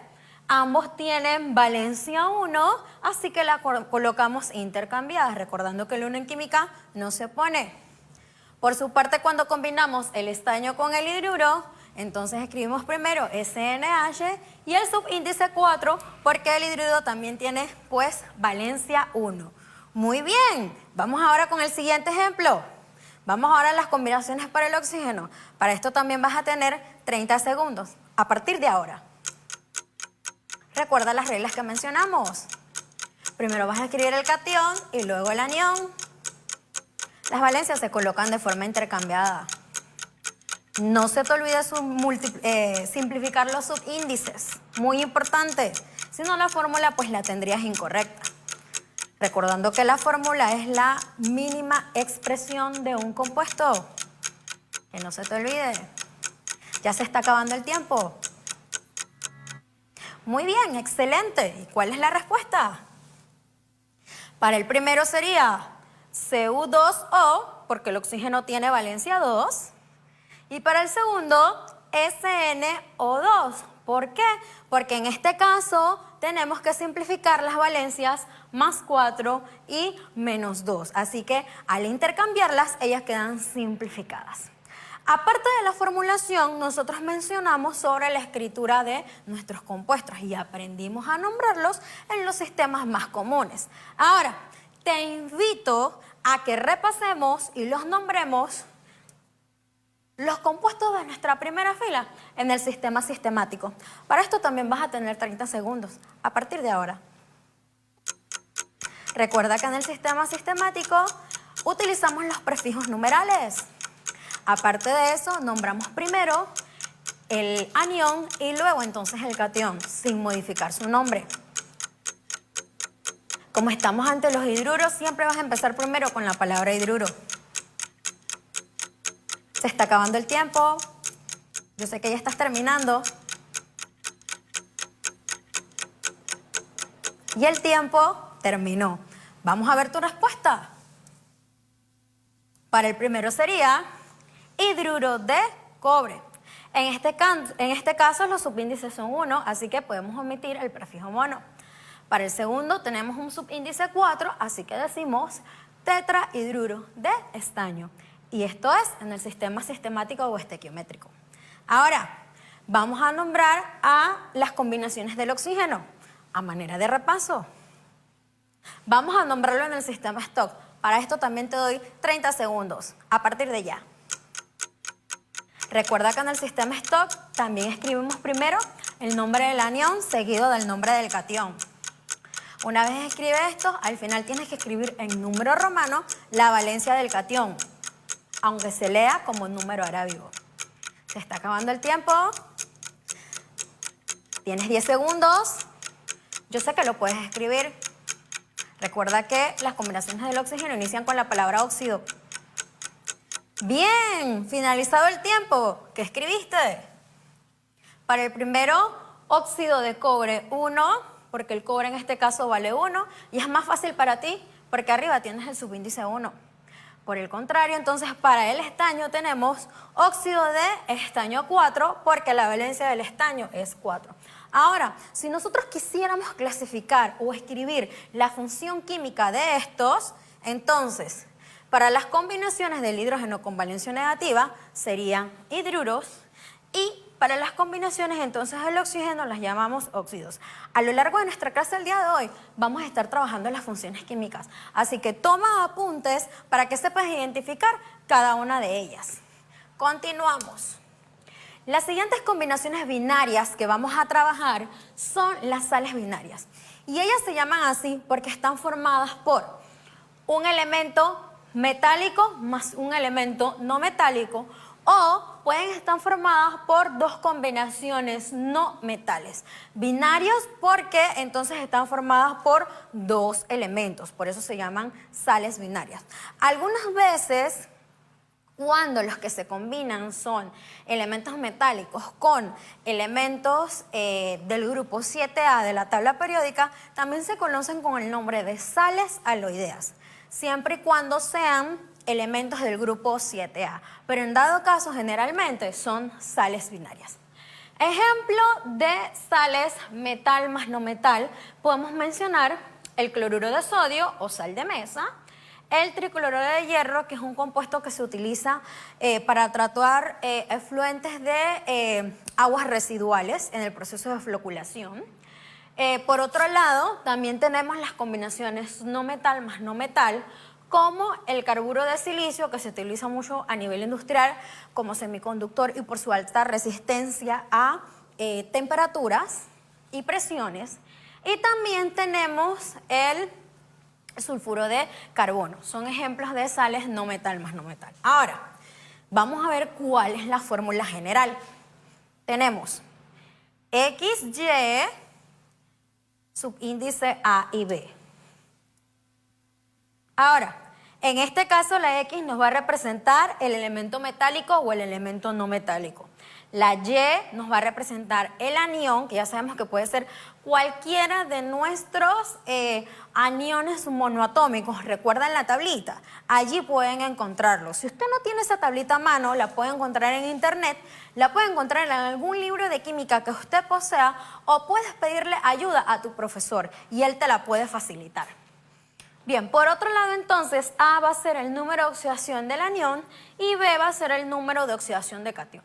Ambos tienen valencia 1, así que la colocamos intercambiadas, recordando que el 1 en química no se pone. Por su parte, cuando combinamos el estaño con el hidruro, entonces escribimos primero SNH y el subíndice 4, porque el hidruro también tiene, pues, valencia 1. Muy bien, vamos ahora con el siguiente ejemplo. Vamos ahora a las combinaciones para el oxígeno. Para esto también vas a tener 30 segundos, a partir de ahora. Recuerda las reglas que mencionamos. Primero vas a escribir el catión y luego el anión. Las valencias se colocan de forma intercambiada. No se te olvide simplificar los subíndices. Muy importante. Si no, la fórmula pues la tendrías incorrecta. Recordando que la fórmula es la mínima expresión de un compuesto. Que no se te olvide. Ya se está acabando el tiempo. Muy bien, excelente. ¿Y cuál es la respuesta? Para el primero sería Cu2O, porque el oxígeno tiene valencia 2. Y para el segundo, SnO2. ¿Por qué? Porque en este caso tenemos que simplificar las valencias más 4 y menos 2. Así que al intercambiarlas, ellas quedan simplificadas. Aparte de la formulación, nosotros mencionamos sobre la escritura de nuestros compuestos y aprendimos a nombrarlos en los sistemas más comunes. Ahora, te invito a que repasemos y los nombremos los compuestos de nuestra primera fila en el sistema sistemático. Para esto también vas a tener 30 segundos a partir de ahora. Recuerda que en el sistema sistemático utilizamos los prefijos numerales. Aparte de eso, nombramos primero el anión y luego entonces el catión, sin modificar su nombre. Como estamos ante los hidruros, siempre vas a empezar primero con la palabra hidruro. Se está acabando el tiempo. Yo sé que ya estás terminando. Y el tiempo terminó. Vamos a ver tu respuesta. Para el primero sería hidruro de cobre. En este caso los subíndices son 1, así que podemos omitir el prefijo mono. Para el segundo tenemos un subíndice 4, así que decimos tetrahidruro de estaño. Y esto es en el sistema sistemático o estequiométrico. Ahora, vamos a nombrar a las combinaciones del oxígeno a manera de repaso. Vamos a nombrarlo en el sistema stock. Para esto también te doy 30 segundos, a partir de ya. Recuerda que en el sistema stock también escribimos primero el nombre del anión seguido del nombre del catión. Una vez escribe esto, al final tienes que escribir en número romano la valencia del catión, aunque se lea como número arábigo. Se está acabando el tiempo. Tienes 10 segundos. Yo sé que lo puedes escribir. Recuerda que las combinaciones del oxígeno inician con la palabra óxido. Bien, finalizado el tiempo. ¿Qué escribiste? Para el primero, óxido de cobre 1, porque el cobre en este caso vale 1, y es más fácil para ti, porque arriba tienes el subíndice 1. Por el contrario, entonces, para el estaño tenemos óxido de estaño 4, porque la valencia del estaño es 4. Ahora, si nosotros quisiéramos clasificar o escribir la función química de estos, entonces, para las combinaciones del hidrógeno con valencia negativa serían hidruros, y para las combinaciones entonces del oxígeno las llamamos óxidos. A lo largo de nuestra clase del día de hoy vamos a estar trabajando en las funciones químicas, así que toma apuntes para que sepas identificar cada una de ellas. Continuamos. Las siguientes combinaciones binarias que vamos a trabajar son las sales binarias, y ellas se llaman así porque están formadas por un elemento metálico más un elemento no metálico, o pueden estar formadas por dos combinaciones no metales. Binarios porque entonces están formadas por dos elementos, por eso se llaman sales binarias. Algunas veces, cuando los que se combinan son elementos metálicos con elementos del grupo 7A de la tabla periódica, también se conocen con el nombre de sales aloideas, siempre y cuando sean elementos del grupo 7A, pero en dado caso generalmente son sales binarias. Ejemplo de sales metal más no metal, podemos mencionar el cloruro de sodio o sal de mesa, el tricloruro de hierro, que es un compuesto que se utiliza para tratar efluentes de aguas residuales en el proceso de floculación. Por otro lado, también tenemos las combinaciones no metal más no metal, como el carburo de silicio, que se utiliza mucho a nivel industrial como semiconductor y por su alta resistencia a temperaturas y presiones. Y también tenemos el sulfuro de carbono. Son ejemplos de sales no metal más no metal. Ahora, vamos a ver cuál es la fórmula general. Tenemos XY, subíndice A y B. Ahora, en este caso la X nos va a representar el elemento metálico o el elemento no metálico. La Y nos va a representar el anión, que ya sabemos que puede ser cualquiera de nuestros aniones monoatómicos. Recuerdan la tablita, allí pueden encontrarlo. Si usted no tiene esa tablita a mano, la puede encontrar en internet, la puede encontrar en algún libro de química que usted posea, o puedes pedirle ayuda a tu profesor y él te la puede facilitar. Bien, por otro lado entonces, A va a ser el número de oxidación del anión y B va a ser el número de oxidación de catión.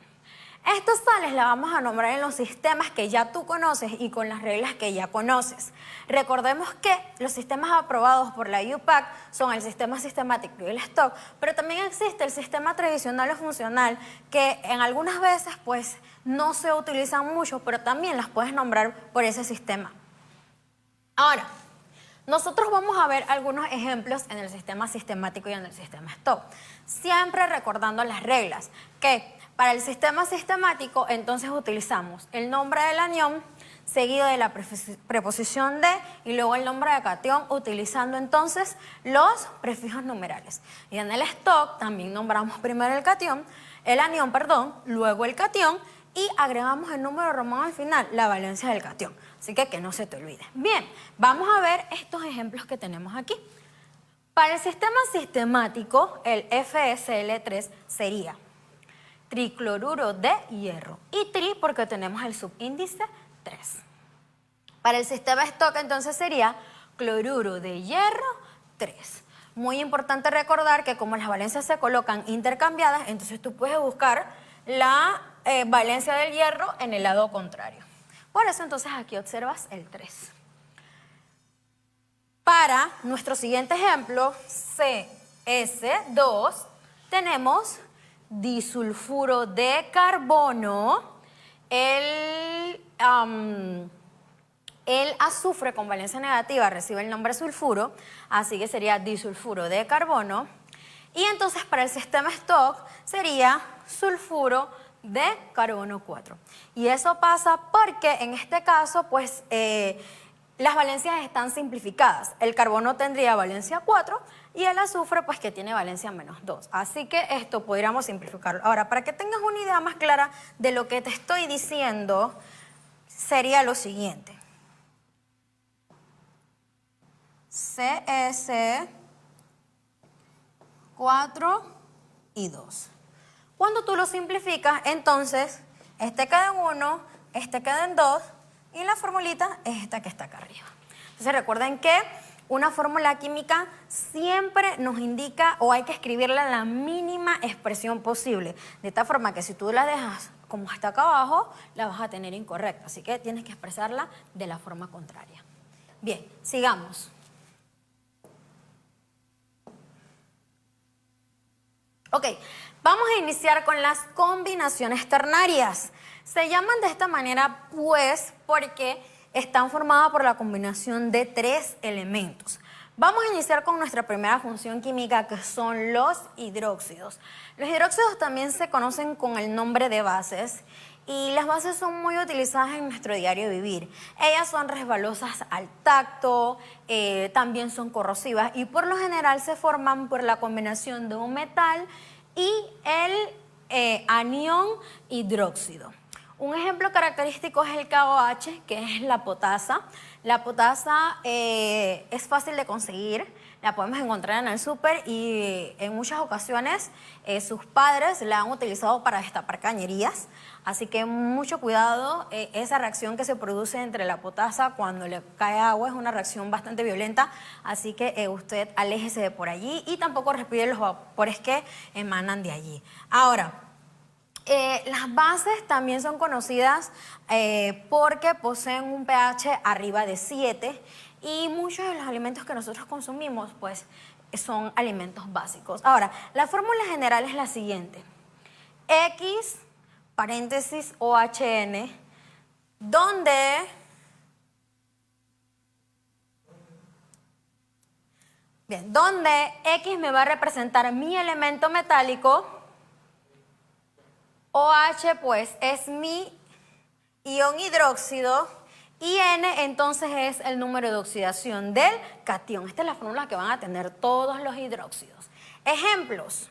Estas sales las vamos a nombrar en los sistemas que ya tú conoces y con las reglas que ya conoces. Recordemos que los sistemas aprobados por la UPAC son el sistema sistemático y el stock, pero también existe el sistema tradicional o funcional que en algunas veces pues no se utilizan mucho, pero también las puedes nombrar por ese sistema. Ahora, nosotros vamos a ver algunos ejemplos en el sistema sistemático y en el sistema stock, siempre recordando las reglas, que para el sistema sistemático entonces utilizamos el nombre del anión seguido de la preposición de y luego el nombre de catión, utilizando entonces los prefijos numerales. Y en el stock también nombramos primero el anión, luego el catión, y agregamos el número romano al final, la valencia del catión. Así que no se te olvide. Bien, vamos a ver estos ejemplos que tenemos aquí. Para el sistema sistemático, el FSL3 sería tricloruro de hierro. Y tri porque tenemos el subíndice 3. Para el sistema stock entonces sería cloruro de hierro 3. Muy importante recordar que como las valencias se colocan intercambiadas, entonces tú puedes buscar la valencia del hierro en el lado contrario. Por eso entonces aquí observas el 3. Para nuestro siguiente ejemplo, CS2, tenemos disulfuro de carbono, el El azufre con valencia negativa recibe el nombre sulfuro, así que sería disulfuro de carbono. Y entonces para el sistema Stock sería sulfuro de carbono 4. Y eso pasa porque en este caso, pues, las valencias están simplificadas. El carbono tendría valencia 4 y el azufre, pues, que tiene valencia menos 2. Así que esto podríamos simplificarlo. Ahora, para que tengas una idea más clara de lo que te estoy diciendo, sería lo siguiente. CS 4 y 2. Cuando tú lo simplificas, entonces, este queda en 1, este queda en 2, y la formulita es esta que está acá arriba. Entonces recuerden que una fórmula química siempre nos indica o hay que escribirla en la mínima expresión posible. De tal forma que si tú la dejas como está acá abajo, la vas a tener incorrecta. Así que tienes que expresarla de la forma contraria. Bien, sigamos. Ok, vamos a iniciar con las combinaciones ternarias. Se llaman de esta manera, pues, porque están formadas por la combinación de 3 elementos. Vamos a iniciar con nuestra primera función química, que son los hidróxidos. Los hidróxidos también se conocen con el nombre de bases, y las bases son muy utilizadas en nuestro diario vivir. Ellas son resbalosas al tacto, también son corrosivas, y por lo general se forman por la combinación de un metal y el anión hidróxido. Un ejemplo característico es el KOH, que es la potasa. La potasa es fácil de conseguir, la podemos encontrar en el súper, y en muchas ocasiones sus padres la han utilizado para destapar cañerías. Así que mucho cuidado, esa reacción que se produce entre la potasa cuando le cae agua es una reacción bastante violenta, así que usted aléjese de por allí y tampoco respire los vapores que emanan de allí. Ahora, las bases también son conocidas porque poseen un pH arriba de 7, y muchos de los alimentos que nosotros consumimos, pues, son alimentos básicos. Ahora, la fórmula general es la siguiente: X paréntesis OHN, donde X me va a representar mi elemento metálico, OH pues es mi ion hidróxido, y N entonces es el número de oxidación del catión. Esta es la fórmula que van a tener todos los hidróxidos. Ejemplos.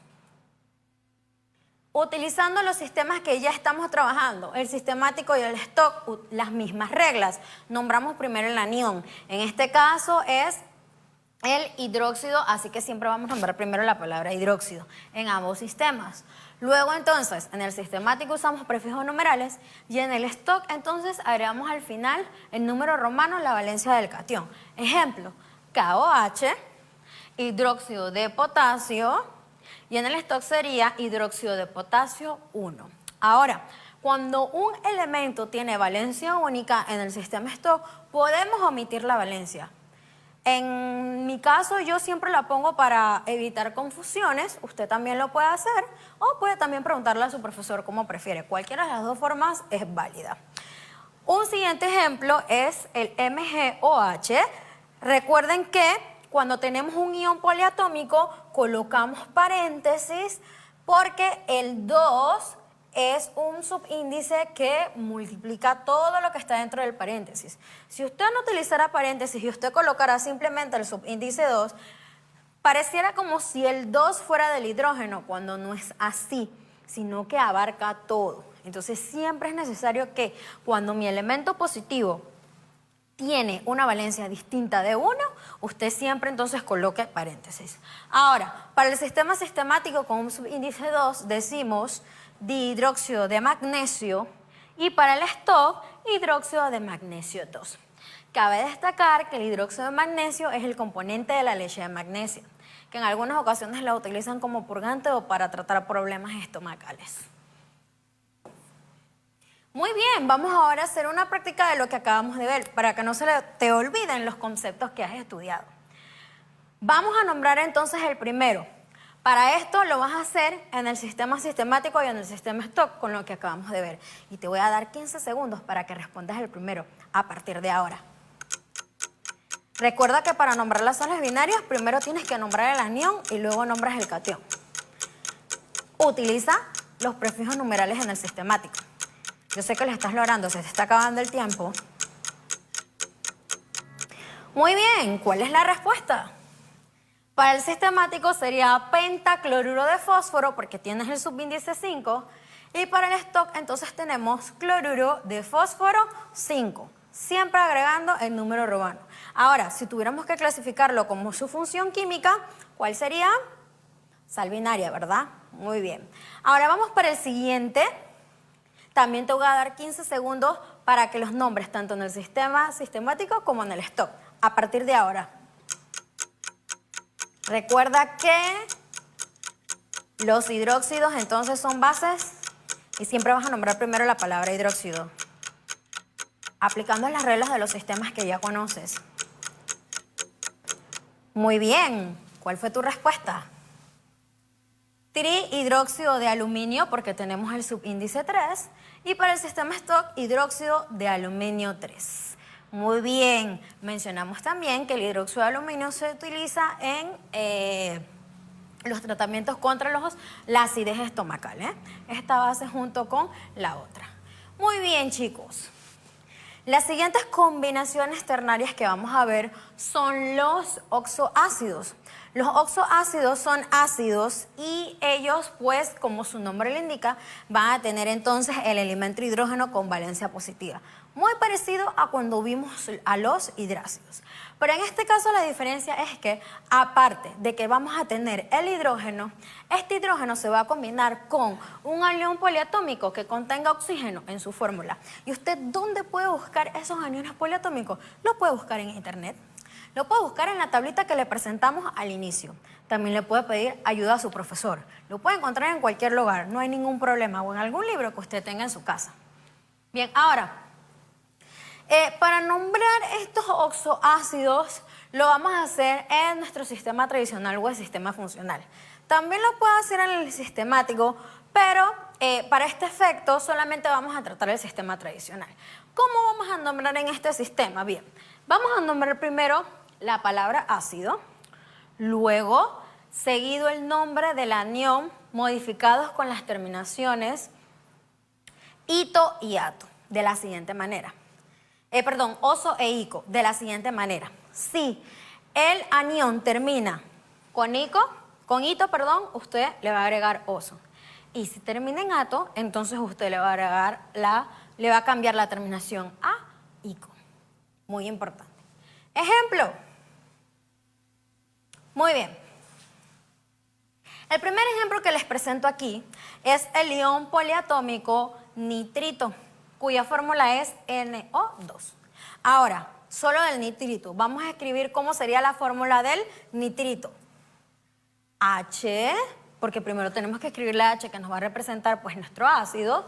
Utilizando los sistemas que ya estamos trabajando, el sistemático y el stock, las mismas reglas. Nombramos primero el anión. En este caso es el hidróxido, así que siempre vamos a nombrar primero la palabra hidróxido en ambos sistemas. Luego entonces, en el sistemático usamos prefijos numerales, y en el stock entonces agregamos al final el número romano, la valencia del catión. Ejemplo, KOH, hidróxido de potasio, y en el stock sería hidróxido de potasio 1. Ahora, cuando un elemento tiene valencia única en el sistema stock, podemos omitir la valencia. En mi caso, yo siempre la pongo para evitar confusiones. Usted también lo puede hacer, o puede también preguntarle a su profesor como prefiere. Cualquiera de las dos formas es válida. Un siguiente ejemplo es el MgOH. Recuerden que cuando tenemos un ion poliatómico, colocamos paréntesis porque el 2 es un subíndice que multiplica todo lo que está dentro del paréntesis. Si usted no utilizara paréntesis y usted colocara simplemente el subíndice 2, pareciera como si el 2 fuera del hidrógeno, cuando no es así, sino que abarca todo. Entonces siempre es necesario que cuando mi elemento positivo tiene una valencia distinta de 1, usted siempre entonces coloque paréntesis. Ahora, para el sistema sistemático con un subíndice 2 decimos dihidróxido de magnesio, y para el stock, hidróxido de magnesio 2. Cabe destacar que el hidróxido de magnesio es el componente de la leche de magnesio, que en algunas ocasiones la utilizan como purgante o para tratar problemas estomacales. Muy bien, vamos ahora a hacer una práctica de lo que acabamos de ver, para que no se te olviden los conceptos que has estudiado. Vamos a nombrar entonces el primero. Para esto lo vas a hacer en el sistema sistemático y en el sistema stock, con lo que acabamos de ver. Y te voy a dar 15 segundos para que respondas el primero a partir de ahora. Recuerda que para nombrar las sales binarias, primero tienes que nombrar el anión y luego nombras el catión. Utiliza los prefijos numerales en el sistemático. Yo sé que lo estás logrando, se te está acabando el tiempo. Muy bien, ¿cuál es la respuesta? Para el sistemático sería pentacloruro de fósforo porque tienes el subíndice 5 y para el stock entonces tenemos cloruro de fósforo 5, siempre agregando el número romano. Ahora, si tuviéramos que clasificarlo como su función química, ¿cuál sería? Sal binaria, ¿verdad? Muy bien. Ahora vamos para el siguiente. También te voy a dar 15 segundos para que los nombres tanto en el sistema sistemático como en el stock. A partir de ahora. Recuerda que los hidróxidos entonces son bases y siempre vas a nombrar primero la palabra hidróxido, aplicando las reglas de los sistemas que ya conoces. Muy bien, ¿cuál fue tu respuesta? Trihidróxido de aluminio porque tenemos el subíndice 3 y para el sistema stock hidróxido de aluminio 3. Muy bien, mencionamos también que el hidróxido de aluminio se utiliza en los tratamientos contra la acidez estomacal, esta base junto con la otra. Muy bien, chicos. Las siguientes combinaciones ternarias que vamos a ver son los oxoácidos. Los oxoácidos son ácidos y ellos, pues, como su nombre le indica, van a tener entonces el elemento hidrógeno con valencia positiva. Muy parecido a cuando vimos a los hidrácidos. Pero en este caso la diferencia es que, aparte de que vamos a tener el hidrógeno, este hidrógeno se va a combinar con un anión poliatómico que contenga oxígeno en su fórmula. ¿Y usted dónde puede buscar esos aniones poliatómicos? Lo puede buscar en internet. Lo puede buscar en la tablita que le presentamos al inicio. También le puede pedir ayuda a su profesor. Lo puede encontrar en cualquier lugar, no hay ningún problema, o en algún libro que usted tenga en su casa. Bien, ahora, para nombrar estos oxoácidos lo vamos a hacer en nuestro sistema tradicional o el sistema funcional. También lo puede hacer en el sistemático, pero para este efecto solamente vamos a tratar el sistema tradicional. ¿Cómo vamos a nombrar en este sistema? Bien, vamos a nombrar primero la palabra ácido, luego seguido el nombre del anión modificados con las terminaciones ito y ato, de la siguiente manera. Oso e ico, de la siguiente manera. Si el anión termina con ito, usted le va a agregar oso. Y si termina en ato, entonces usted le va a agregar le va a cambiar la terminación a ico. Muy importante. Ejemplo. Muy bien. El primer ejemplo que les presento aquí es el ion poliatómico nitrito, cuya fórmula es NO2. Ahora, solo del nitrito. Vamos a escribir cómo sería la fórmula del nitrito. H, porque primero tenemos que escribir la H que nos va a representar pues nuestro ácido,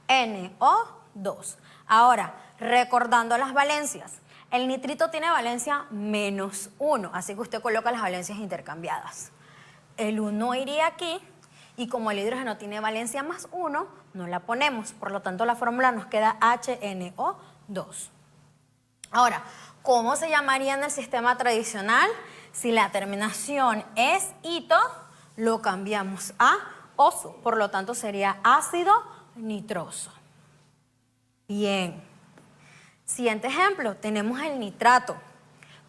NO2. Ahora, recordando las valencias. El nitrito tiene valencia -1, así que usted coloca las valencias intercambiadas. El 1 iría aquí y como el hidrógeno tiene valencia +1, no la ponemos. Por lo tanto, la fórmula nos queda HNO2. Ahora, ¿cómo se llamaría en el sistema tradicional? Si la terminación es ito, lo cambiamos a oso. Por lo tanto, sería ácido nitroso. Bien. Siguiente ejemplo, tenemos el nitrato,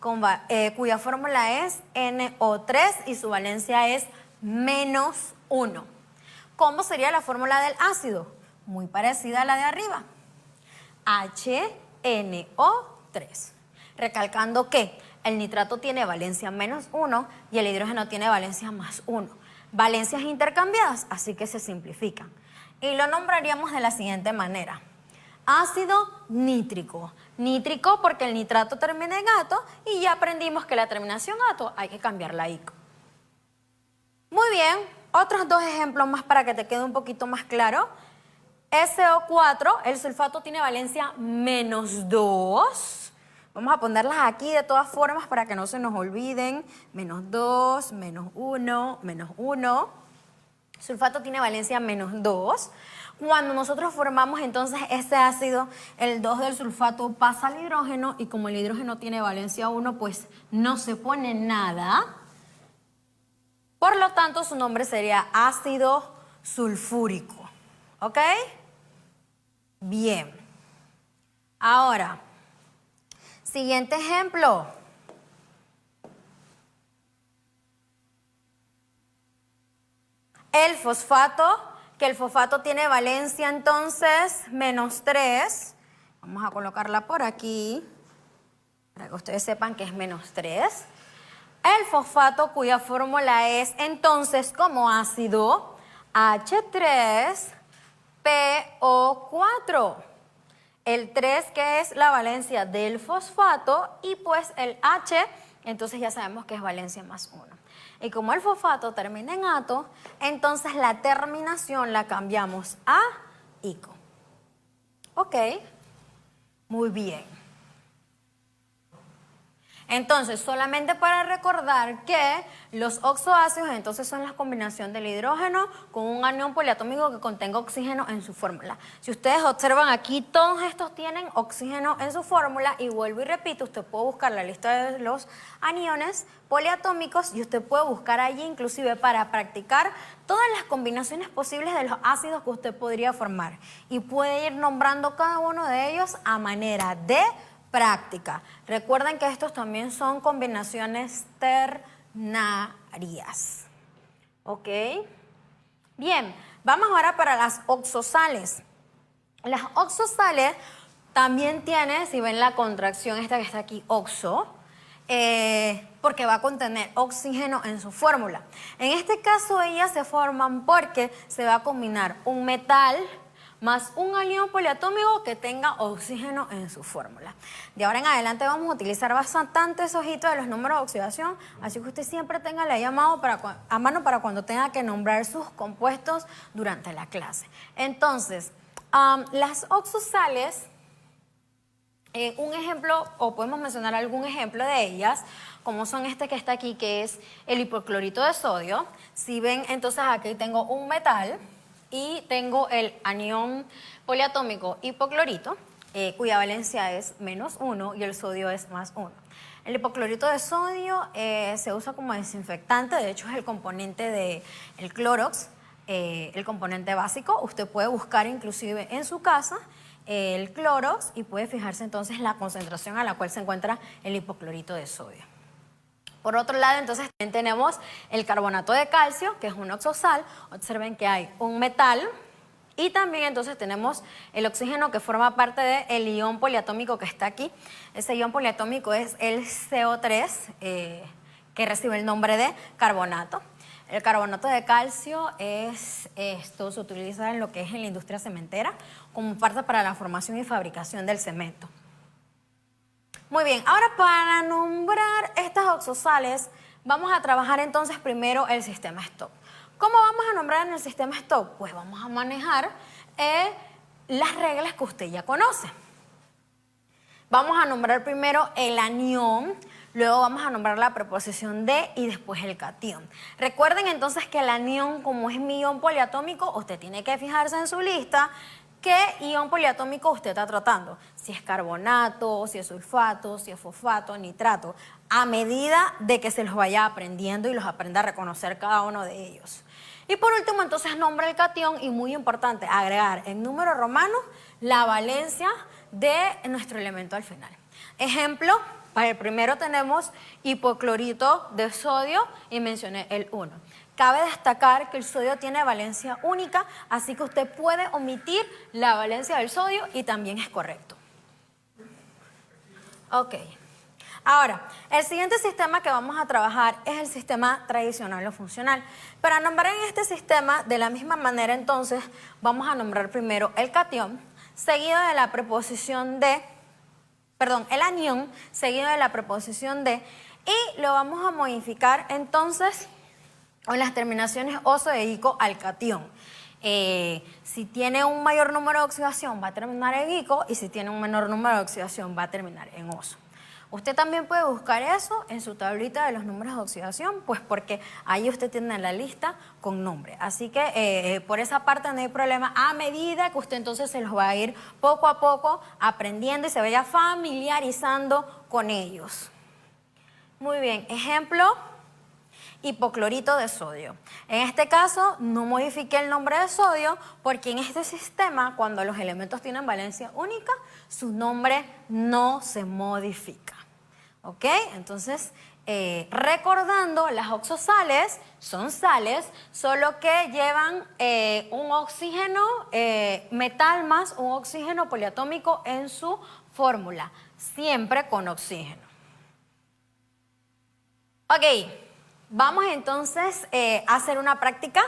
cuya fórmula es NO3 y su valencia es -1. ¿Cómo sería la fórmula del ácido? Muy parecida a la de arriba. HNO3. Recalcando que el nitrato tiene valencia -1 y el hidrógeno tiene valencia +1. Valencias intercambiadas, así que se simplifican. Y lo nombraríamos de la siguiente manera. Ácido nítrico. Nítrico porque el nitrato termina en ato y ya aprendimos que la terminación ato hay que cambiarla a ico. Muy bien, otros dos ejemplos más para que te quede un poquito más claro. SO4, el sulfato tiene valencia -2. Vamos a ponerlas aquí de todas formas para que no se nos olviden. -2, -1, -1. sulfato tiene valencia -2. Cuando nosotros formamos entonces este ácido, el 2 del sulfato pasa al hidrógeno y como el hidrógeno tiene valencia 1, pues no se pone nada. Por lo tanto, su nombre sería ácido sulfúrico. ¿Ok? Bien. Ahora, siguiente ejemplo. El fosfato, que el fosfato tiene valencia entonces -3. Vamos a colocarla por aquí, para que ustedes sepan que es -3. El fosfato cuya fórmula es entonces como ácido H3PO4. El 3 que es la valencia del fosfato y pues el H, entonces ya sabemos que es valencia +1. Y como el fosfato termina en ato, entonces la terminación la cambiamos a ico. Ok, muy bien. Entonces, solamente para recordar que los oxoácidos entonces son la combinación del hidrógeno con un anión poliatómico que contenga oxígeno en su fórmula. Si ustedes observan aquí, todos estos tienen oxígeno en su fórmula y vuelvo y repito, usted puede buscar la lista de los aniones poliatómicos y usted puede buscar allí inclusive para practicar todas las combinaciones posibles de los ácidos que usted podría formar y puede ir nombrando cada uno de ellos a manera de práctica. Recuerden que estos también son combinaciones ternarias. ¿Ok? Bien, vamos ahora para las oxosales. Las oxosales también tienen, si ven la contracción esta que está aquí, oxo, porque va a contener oxígeno en su fórmula. En este caso ellas se forman porque se va a combinar un metal más un anión poliatómico que tenga oxígeno en su fórmula. De ahora en adelante vamos a utilizar bastante esos ojitos de los números de oxidación, así que usted siempre tenga la llamado a mano para cuando tenga que nombrar sus compuestos durante la clase. Entonces, las oxosales, un ejemplo, o podemos mencionar algún ejemplo de ellas, como son este que está aquí, que es el hipoclorito de sodio. Si ven, entonces aquí tengo un metal y tengo el anión poliatómico hipoclorito, cuya valencia es -1 y el sodio es +1. El hipoclorito de sodio se usa como desinfectante, de hecho es el componente del Clorox, el componente básico. Usted puede buscar inclusive en su casa el Clorox y puede fijarse entonces la concentración a la cual se encuentra el hipoclorito de sodio. Por otro lado, entonces, también tenemos el carbonato de calcio, que es un oxosal. Observen que hay un metal y también entonces tenemos el oxígeno que forma parte del ion poliatómico que está aquí. Ese ion poliatómico es el CO3, que recibe el nombre de carbonato. El carbonato de calcio se utiliza en lo que es en la industria cementera como parte para la formación y fabricación del cemento. Muy bien, ahora para nombrar estas oxosales vamos a trabajar entonces primero el sistema STOP. ¿Cómo vamos a nombrar en el sistema STOP? Pues vamos a manejar las reglas que usted ya conoce. Vamos a nombrar primero el anión, luego vamos a nombrar la preposición de y después el catión. Recuerden entonces que el anión, como es mi ion poliatómico, usted tiene que fijarse en su lista qué ion poliatómico usted está tratando. Si es carbonato, si es sulfato, si es fosfato, nitrato. A medida de que se los vaya aprendiendo y los aprenda a reconocer cada uno de ellos. Y por último, entonces nombra el catión y muy importante, agregar en número romano la valencia de nuestro elemento al final. Ejemplo, para el primero tenemos hipoclorito de sodio y mencioné el 1. Cabe destacar que el sodio tiene valencia única, así que usted puede omitir la valencia del sodio y también es correcto. Ok. Ahora, el siguiente sistema que vamos a trabajar es el sistema tradicional o funcional. Para nombrar en este sistema, de la misma manera, entonces, vamos a nombrar primero el catión, seguido de la preposición de, el anión, seguido de la preposición de, y lo vamos a modificar, entonces, con las terminaciones oso e ico al catión. Si tiene un mayor número de oxidación va a terminar en ico y si tiene un menor número de oxidación va a terminar en oso. Usted también puede buscar eso en su tablita de los números de oxidación, pues porque ahí usted tiene la lista con nombre. Así que por esa parte no hay problema, a medida que usted entonces se los va a ir poco a poco aprendiendo y se vaya familiarizando con ellos. Muy bien, ejemplo, hipoclorito de sodio. En este caso no modifiqué el nombre de sodio porque en este sistema, cuando los elementos tienen valencia única, su nombre no se modifica. ¿Ok? Entonces, recordando, las oxosales son sales, solo que llevan un oxígeno metal más un oxígeno poliatómico en su fórmula, siempre con oxígeno. Ok, vamos entonces a hacer una práctica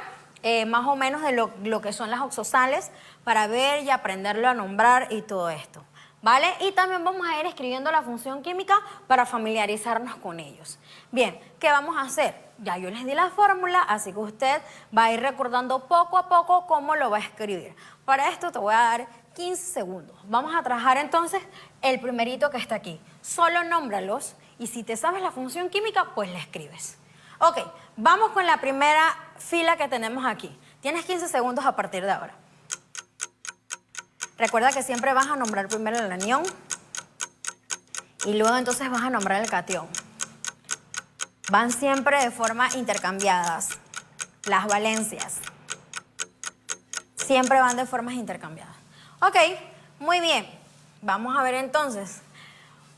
más o menos de lo que son las oxosales para ver y aprenderlo a nombrar y todo esto. ¿Vale? Y también vamos a ir escribiendo la función química para familiarizarnos con ellos. Bien, ¿qué vamos a hacer? Ya yo les di la fórmula, así que usted va a ir recordando poco a poco cómo lo va a escribir. Para esto te voy a dar 15 segundos. Vamos a trabajar entonces el primerito que está aquí. Solo nómbralos y si te sabes la función química, pues la escribes. Ok, vamos con la primera fila que tenemos aquí. Tienes 15 segundos a partir de ahora. Recuerda que siempre vas a nombrar primero el anión y luego entonces vas a nombrar el catión. Van siempre de forma intercambiadas. Las valencias siempre van de formas intercambiadas. Ok, muy bien. Vamos a ver entonces.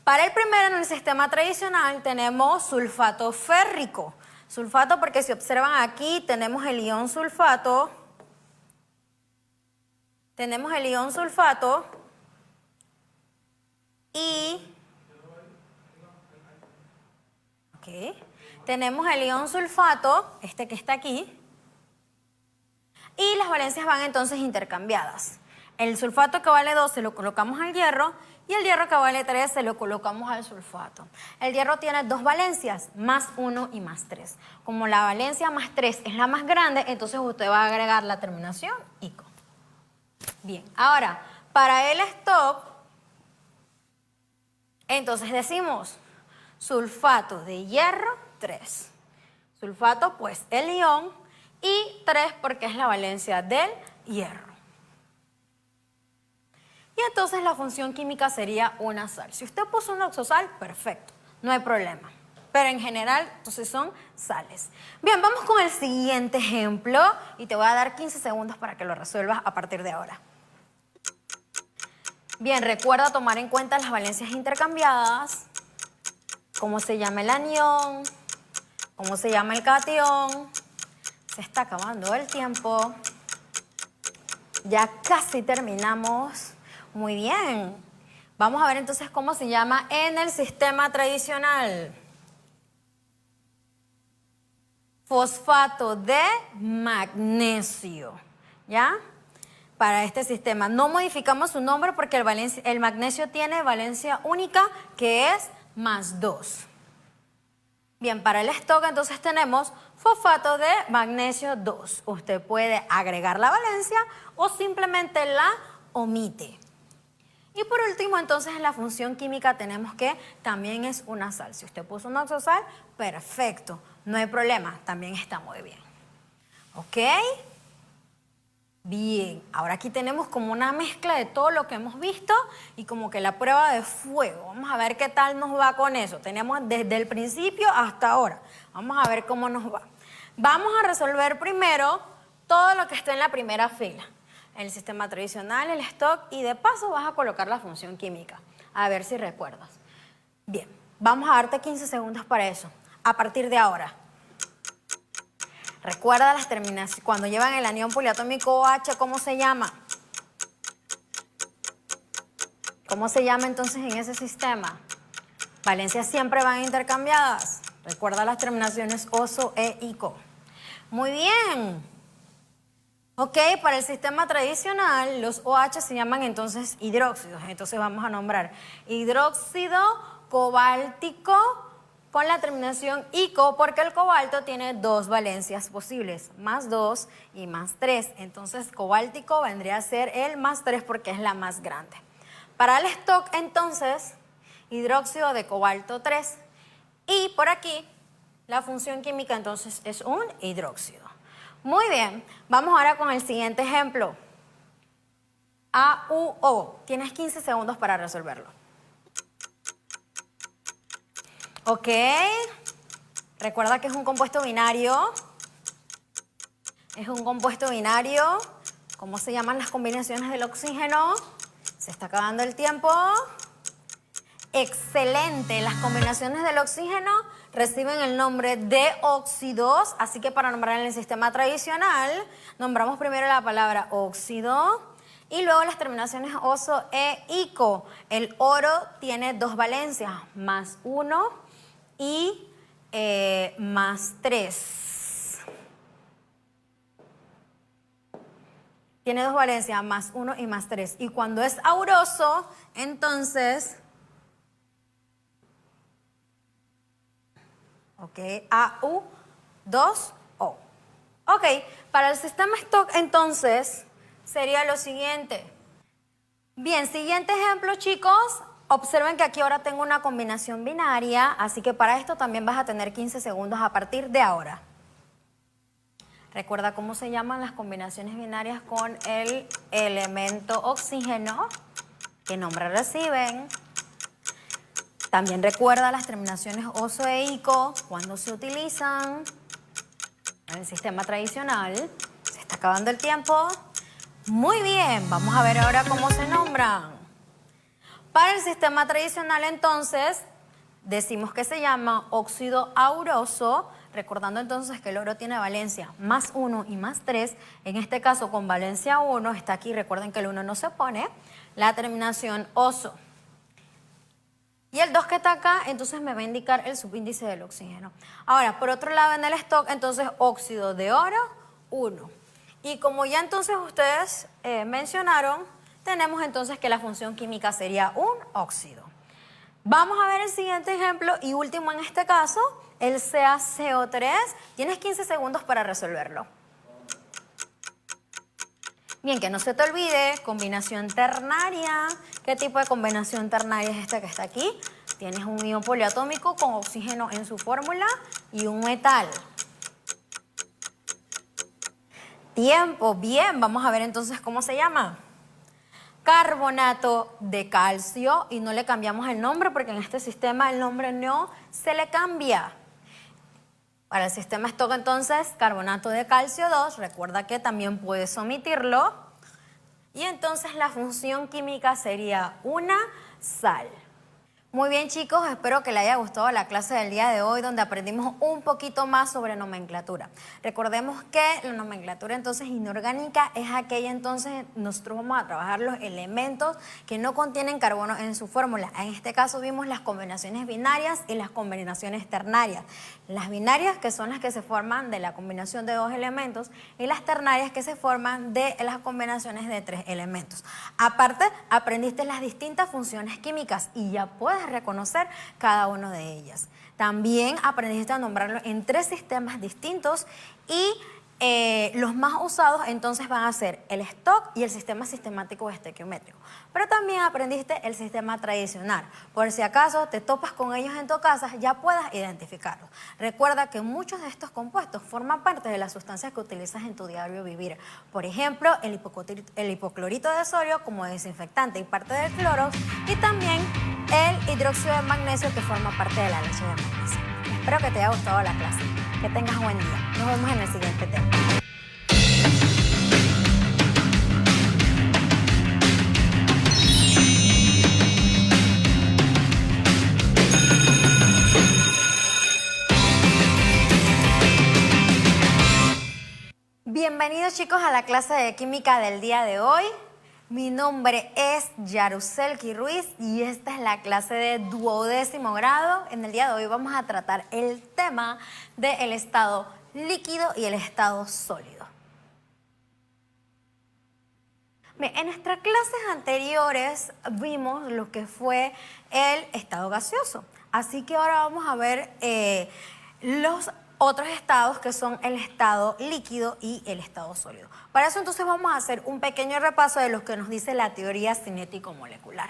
Para el primero en el sistema tradicional tenemos sulfato férrico. Sulfato porque si observan aquí tenemos el ion sulfato. Tenemos el ion sulfato y tenemos el ion sulfato, este que está aquí, y las valencias van entonces intercambiadas. El sulfato que vale 2 se lo colocamos al hierro y el hierro que vale 3 se lo colocamos al sulfato. El hierro tiene 2 valencias, más 1 y más 3. Como la valencia más 3 es la más grande, entonces usted va a agregar la terminación ico. Bien, ahora, para el stock, entonces decimos sulfato de hierro 3. Sulfato, pues el ion, y 3 porque es la valencia del hierro. Y entonces la función química sería una sal. Si usted puso una oxosal, perfecto, no hay problema. Pero en general, entonces son sales. Bien, vamos con el siguiente ejemplo y te voy a dar 15 segundos para que lo resuelvas a partir de ahora. Bien, recuerda tomar en cuenta las valencias intercambiadas, cómo se llama el anión, cómo se llama el catión. Se está acabando el tiempo. Ya casi terminamos. Muy bien. Vamos a ver entonces cómo se llama en el sistema tradicional. Fosfato de magnesio, ¿ya? Para este sistema. No modificamos su nombre porque el magnesio tiene valencia única que es más 2. Bien, para el stock entonces tenemos fosfato de magnesio 2. Usted puede agregar la valencia o simplemente la omite. Y por último entonces en la función química tenemos que también es una sal. Si usted puso una oxosal, perfecto. No hay problema, también está muy bien. ¿Ok? Bien, ahora aquí tenemos como una mezcla de todo lo que hemos visto y como que la prueba de fuego. Vamos a ver qué tal nos va con eso. Tenemos desde el principio hasta ahora. Vamos a ver cómo nos va. Vamos a resolver primero todo lo que está en la primera fila. El sistema tradicional, el stock y de paso vas a colocar la función química. A ver si recuerdas. Bien, vamos a darte 15 segundos para eso. A partir de ahora. Recuerda las terminaciones. Cuando llevan el anión poliatómico OH, ¿cómo se llama? ¿Cómo se llama entonces en ese sistema? Valencias siempre van intercambiadas. Recuerda las terminaciones oso, e, ico. Muy bien. Ok, para el sistema tradicional, los OH se llaman entonces hidróxidos. Entonces vamos a nombrar hidróxido cobáltico con la terminación ico, porque el cobalto tiene 2 valencias posibles, más 2 y más 3. Entonces, cobáltico vendría a ser el más 3 porque es la más grande. Para el stock, entonces, hidróxido de cobalto 3. Y por aquí, la función química entonces es un hidróxido. Muy bien, vamos ahora con el siguiente ejemplo. AuO. Tienes 15 segundos para resolverlo. Ok. Recuerda que es un compuesto binario. Es un compuesto binario. ¿Cómo se llaman las combinaciones del oxígeno? Se está acabando el tiempo. Excelente. Las combinaciones del oxígeno reciben el nombre de óxidos. Así que para nombrar en el sistema tradicional, nombramos primero la palabra óxido y luego las terminaciones oso e ico. El oro tiene dos valencias, +1 y +3. Tiene dos valencias, +1 y +3. Y cuando es auroso, entonces, ok, Au2O. Ok, para el sistema Stock, entonces, sería lo siguiente. Bien, siguiente ejemplo, chicos. Observen que aquí ahora tengo una combinación binaria, así que para esto también vas a tener 15 segundos a partir de ahora. Recuerda cómo se llaman las combinaciones binarias con el elemento oxígeno, qué nombre reciben. También recuerda las terminaciones oso e ico, cuando se utilizan en el sistema tradicional. Se está acabando el tiempo. Muy bien, vamos a ver ahora cómo se nombran. Para el sistema tradicional, entonces, decimos que se llama óxido auroso, recordando entonces que el oro tiene valencia +1 y +3. En este caso, con valencia 1, está aquí, recuerden que el 1 no se pone, la terminación oso. Y el 2 que está acá, entonces me va a indicar el subíndice del oxígeno. Ahora, por otro lado, en el stock, entonces, óxido de oro, 1. Y como ya entonces ustedes mencionaron, tenemos entonces que la función química sería un óxido. Vamos a ver el siguiente ejemplo y último en este caso, el CaCO3. Tienes 15 segundos para resolverlo. Bien, que no se te olvide, combinación ternaria. ¿Qué tipo de combinación ternaria es esta que está aquí? Tienes un ion poliatómico con oxígeno en su fórmula y un metal. Tiempo, bien, vamos a ver entonces cómo se llama. Carbonato de calcio, y no le cambiamos el nombre porque en este sistema el nombre no se le cambia. Para el sistema Stock, entonces, carbonato de calcio 2, recuerda que también puedes omitirlo. Y entonces la función química sería una sal. Muy bien, chicos, espero que les haya gustado la clase del día de hoy, donde aprendimos un poquito más sobre nomenclatura. Recordemos que la nomenclatura entonces inorgánica es aquella, entonces nosotros vamos a trabajar los elementos que no contienen carbono en su fórmula. En este caso vimos las combinaciones binarias y las combinaciones ternarias. Las binarias, que son las que se forman de la combinación de dos elementos, y las ternarias, que se forman de las combinaciones de tres elementos. Aparte, aprendiste las distintas funciones químicas y ya puedes reconocer cada una de ellas. También aprendiste a nombrarlo en tres sistemas distintos y los más usados entonces van a ser el Stock y el sistema sistemático estequiométrico. Pero también aprendiste el sistema tradicional. Por si acaso te topas con ellos en tu casa, ya puedas identificarlos. Recuerda que muchos de estos compuestos forman parte de las sustancias que utilizas en tu diario vivir. Por ejemplo, el hipoclorito de sodio como desinfectante y parte del cloro, y también el hidróxido de magnesio, que forma parte de la leche de magnesio. Espero que te haya gustado la clase. Que tengas un buen día. Nos vemos en el siguiente tema. Bienvenidos, chicos, a la clase de química del día de hoy. Mi nombre es Yaruselki Ruiz y esta es la clase de 12º grado. En el día de hoy vamos a tratar el tema del estado líquido y el estado sólido. Bien, en nuestras clases anteriores vimos lo que fue el estado gaseoso. Así que ahora vamos a ver los otros estados, que son el estado líquido y el estado sólido. Para eso entonces vamos a hacer un pequeño repaso de lo que nos dice la teoría cinético-molecular.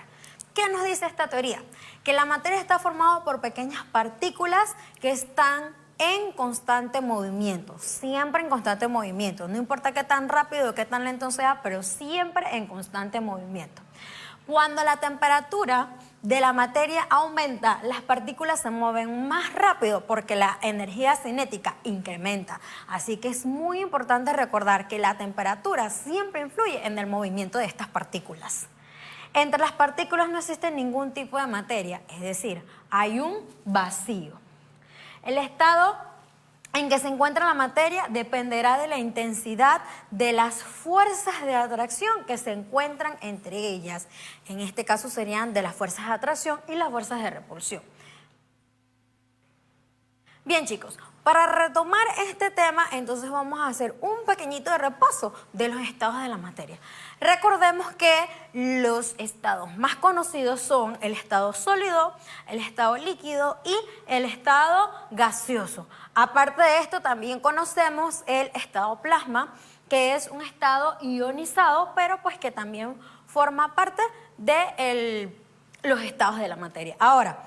¿Qué nos dice esta teoría? Que la materia está formada por pequeñas partículas que están en constante movimiento, siempre en constante movimiento. No importa qué tan rápido o qué tan lento sea, pero siempre en constante movimiento. Cuando la temperatura de la materia aumenta, las partículas se mueven más rápido porque la energía cinética incrementa. Así que es muy importante recordar que la temperatura siempre influye en el movimiento de estas partículas. Entre las partículas no existe ningún tipo de materia, es decir, hay un vacío. El estado en que se encuentra la materia dependerá de la intensidad de las fuerzas de atracción que se encuentran entre ellas. En este caso serían de las fuerzas de atracción y las fuerzas de repulsión. Bien, chicos, para retomar este tema, entonces vamos a hacer un pequeñito repaso de los estados de la materia. Recordemos que los estados más conocidos son el estado sólido, el estado líquido y el estado gaseoso. Aparte de esto, también conocemos el estado plasma, que es un estado ionizado, pero pues que también forma parte de los estados de la materia. Ahora,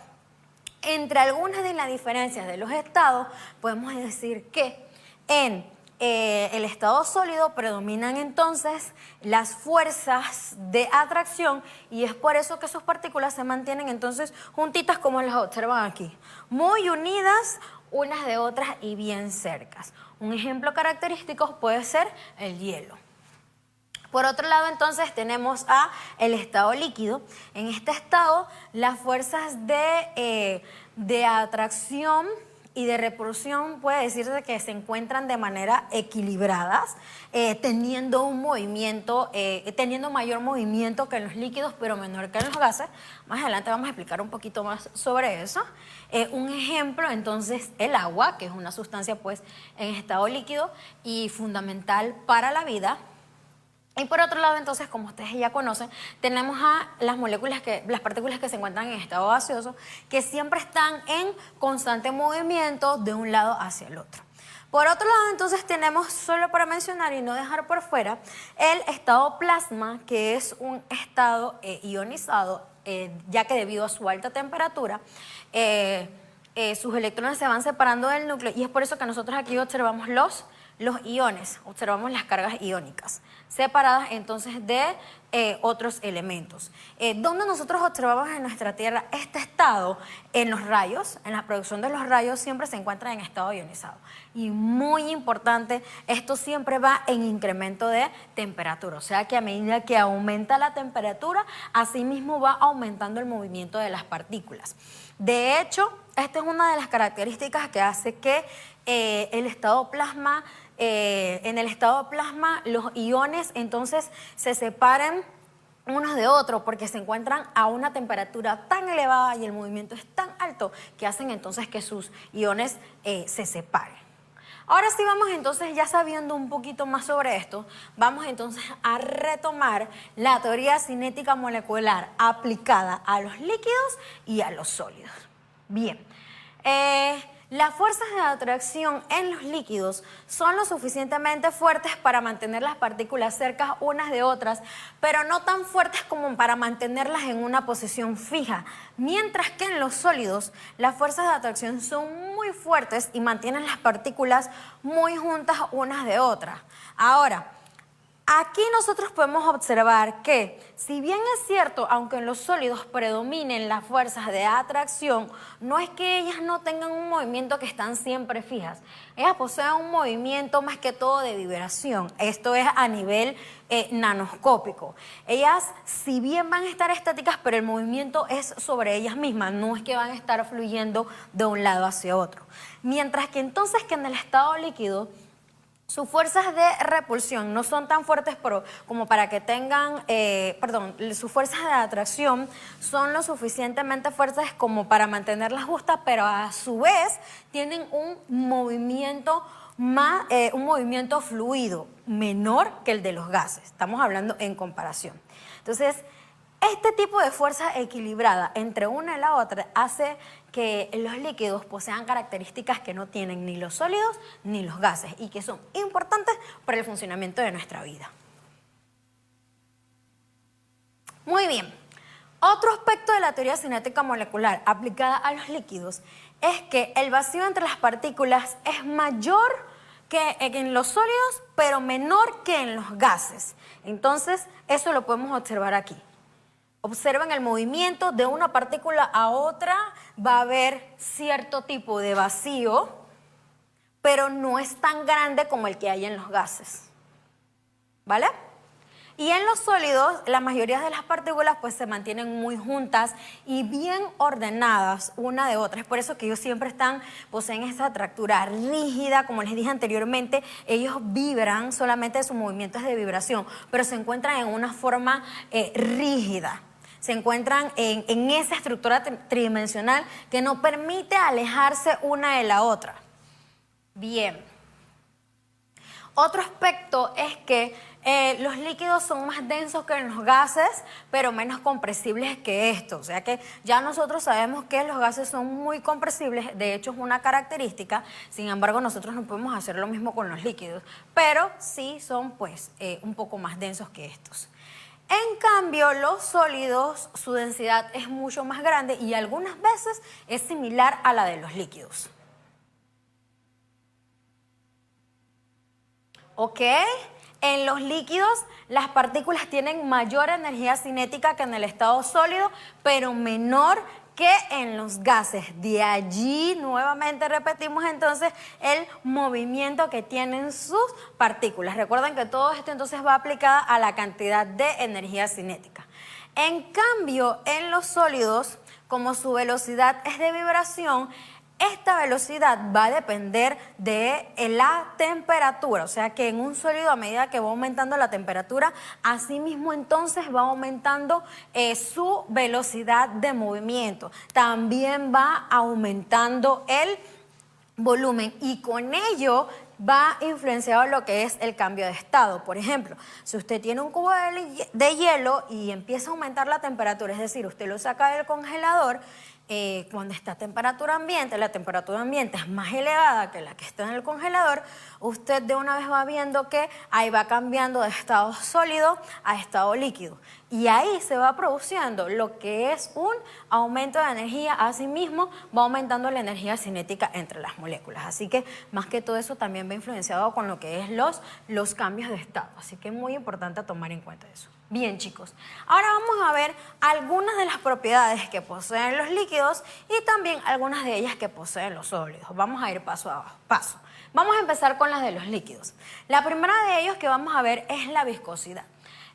entre algunas de las diferencias de los estados, podemos decir que en el estado sólido predominan entonces las fuerzas de atracción y es por eso que sus partículas se mantienen entonces juntitas como las observan aquí, muy unidas unas de otras y bien cercas. Un ejemplo característico puede ser el hielo. Por otro lado, entonces, tenemos el estado líquido. En este estado, las fuerzas de atracción y de repulsión puede decirse que se encuentran de manera equilibradas, teniendo mayor movimiento que en los líquidos, pero menor que en los gases. Más adelante vamos a explicar un poquito más sobre eso. Un ejemplo, entonces, el agua, que es una sustancia, pues, en estado líquido y fundamental para la vida. Y por otro lado, entonces, como ustedes ya conocen, tenemos a las partículas que se encuentran en estado gaseoso, que siempre están en constante movimiento de un lado hacia el otro. Por otro lado, entonces, tenemos, solo para mencionar y no dejar por fuera, el estado plasma, que es un estado ionizado, ya que debido a su alta temperatura, sus electrones se van separando del núcleo y es por eso que nosotros aquí observamos los iones, observamos las cargas iónicas separadas entonces de otros elementos. ¿Dónde nosotros observamos en nuestra Tierra este estado? En los rayos, en la producción de los rayos siempre se encuentra en estado ionizado. Y muy importante, esto siempre va en incremento de temperatura, o sea que a medida que aumenta la temperatura, asimismo va aumentando el movimiento de las partículas. De hecho, esta es una de las características que hace que en el estado plasma los iones entonces se separen unos de otros porque se encuentran a una temperatura tan elevada y el movimiento es tan alto que hacen entonces que sus iones se separen. Ahora sí vamos entonces, ya sabiendo un poquito más sobre esto, vamos entonces a retomar la teoría cinética molecular aplicada a los líquidos y a los sólidos. Bien, las fuerzas de atracción en los líquidos son lo suficientemente fuertes para mantener las partículas cerca unas de otras, pero no tan fuertes como para mantenerlas en una posición fija, mientras que en los sólidos las fuerzas de atracción son muy fuertes y mantienen las partículas muy juntas unas de otras. Ahora, aquí nosotros podemos observar que, si bien es cierto, aunque en los sólidos predominen las fuerzas de atracción, no es que ellas no tengan un movimiento que están siempre fijas. Ellas poseen un movimiento más que todo de vibración. Esto es a nivel nanoscópico. Ellas, si bien van a estar estáticas, pero el movimiento es sobre ellas mismas, no es que van a estar fluyendo de un lado hacia otro. Mientras que entonces que en el estado líquido, sus fuerzas de repulsión no son tan fuertes como para que tengan, sus fuerzas de atracción son lo suficientemente fuertes como para mantenerlas justas, pero a su vez tienen un movimiento fluido menor que el de los gases. Estamos hablando en comparación. Entonces, este tipo de fuerza equilibrada entre una y la otra hace que los líquidos posean características que no tienen ni los sólidos ni los gases y que son importantes para el funcionamiento de nuestra vida. Muy bien, Otro aspecto de la teoría cinética molecular aplicada a los líquidos es que el vacío entre las partículas es mayor que en los sólidos, pero menor que en los gases. Entonces, eso lo podemos observar aquí. Observen el movimiento de una partícula a otra, va a haber cierto tipo de vacío, pero no es tan grande como el que hay en los gases. ¿Vale? Y en los sólidos, la mayoría de las partículas pues se mantienen muy juntas y bien ordenadas una de otra. Es por eso que ellos siempre poseen esa atractura rígida, como les dije anteriormente, ellos vibran, solamente su movimiento es de vibración, pero se encuentran en una forma rígida. Se encuentran en esa estructura tridimensional que no permite alejarse una de la otra. Bien. Otro aspecto es que los líquidos son más densos que los gases, pero menos compresibles que estos. O sea que ya nosotros sabemos que los gases son muy compresibles, de hecho es una característica, sin embargo nosotros no podemos hacer lo mismo con los líquidos, pero sí son pues un poco más densos que estos. En cambio, los sólidos, su densidad es mucho más grande y algunas veces es similar a la de los líquidos. ¿Ok? En los líquidos, las partículas tienen mayor energía cinética que en el estado sólido, pero menor que en los gases. De allí, nuevamente repetimos entonces, el movimiento que tienen sus partículas. Recuerden que todo esto entonces va aplicada a la cantidad de energía cinética. En cambio, en los sólidos, como su velocidad es de vibración, esta velocidad va a depender de la temperatura, o sea que en un sólido a medida que va aumentando la temperatura, asimismo entonces va aumentando su velocidad de movimiento. También va aumentando el volumen y con ello va influenciado lo que es el cambio de estado. Por ejemplo, si usted tiene un cubo de hielo y empieza a aumentar la temperatura, es decir, usted lo saca del congelador, cuando está a temperatura ambiente, la temperatura ambiente es más elevada que la que está en el congelador, usted de una vez va viendo que ahí va cambiando de estado sólido a estado líquido. Y ahí se va produciendo lo que es un aumento de energía, asimismo va aumentando la energía cinética entre las moléculas. Así que más que todo eso también va influenciado con lo que es los cambios de estado. Así que es muy importante tomar en cuenta eso. Bien, chicos, ahora vamos a ver algunas de las propiedades que poseen los líquidos y también algunas de ellas que poseen los sólidos. Vamos a ir paso a paso. Vamos a empezar con las de los líquidos. La primera de ellos que vamos a ver es la viscosidad.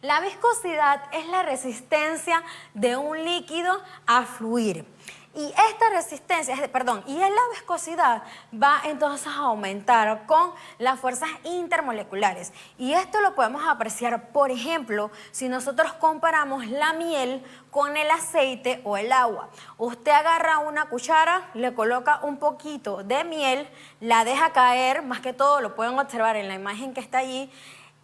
La viscosidad es la resistencia de un líquido a fluir. Y esta resistencia, y la viscosidad va entonces a aumentar con las fuerzas intermoleculares. Y esto lo podemos apreciar, por ejemplo, si nosotros comparamos la miel con el aceite o el agua. Usted agarra una cuchara, le coloca un poquito de miel, la deja caer, más que todo lo pueden observar en la imagen que está allí,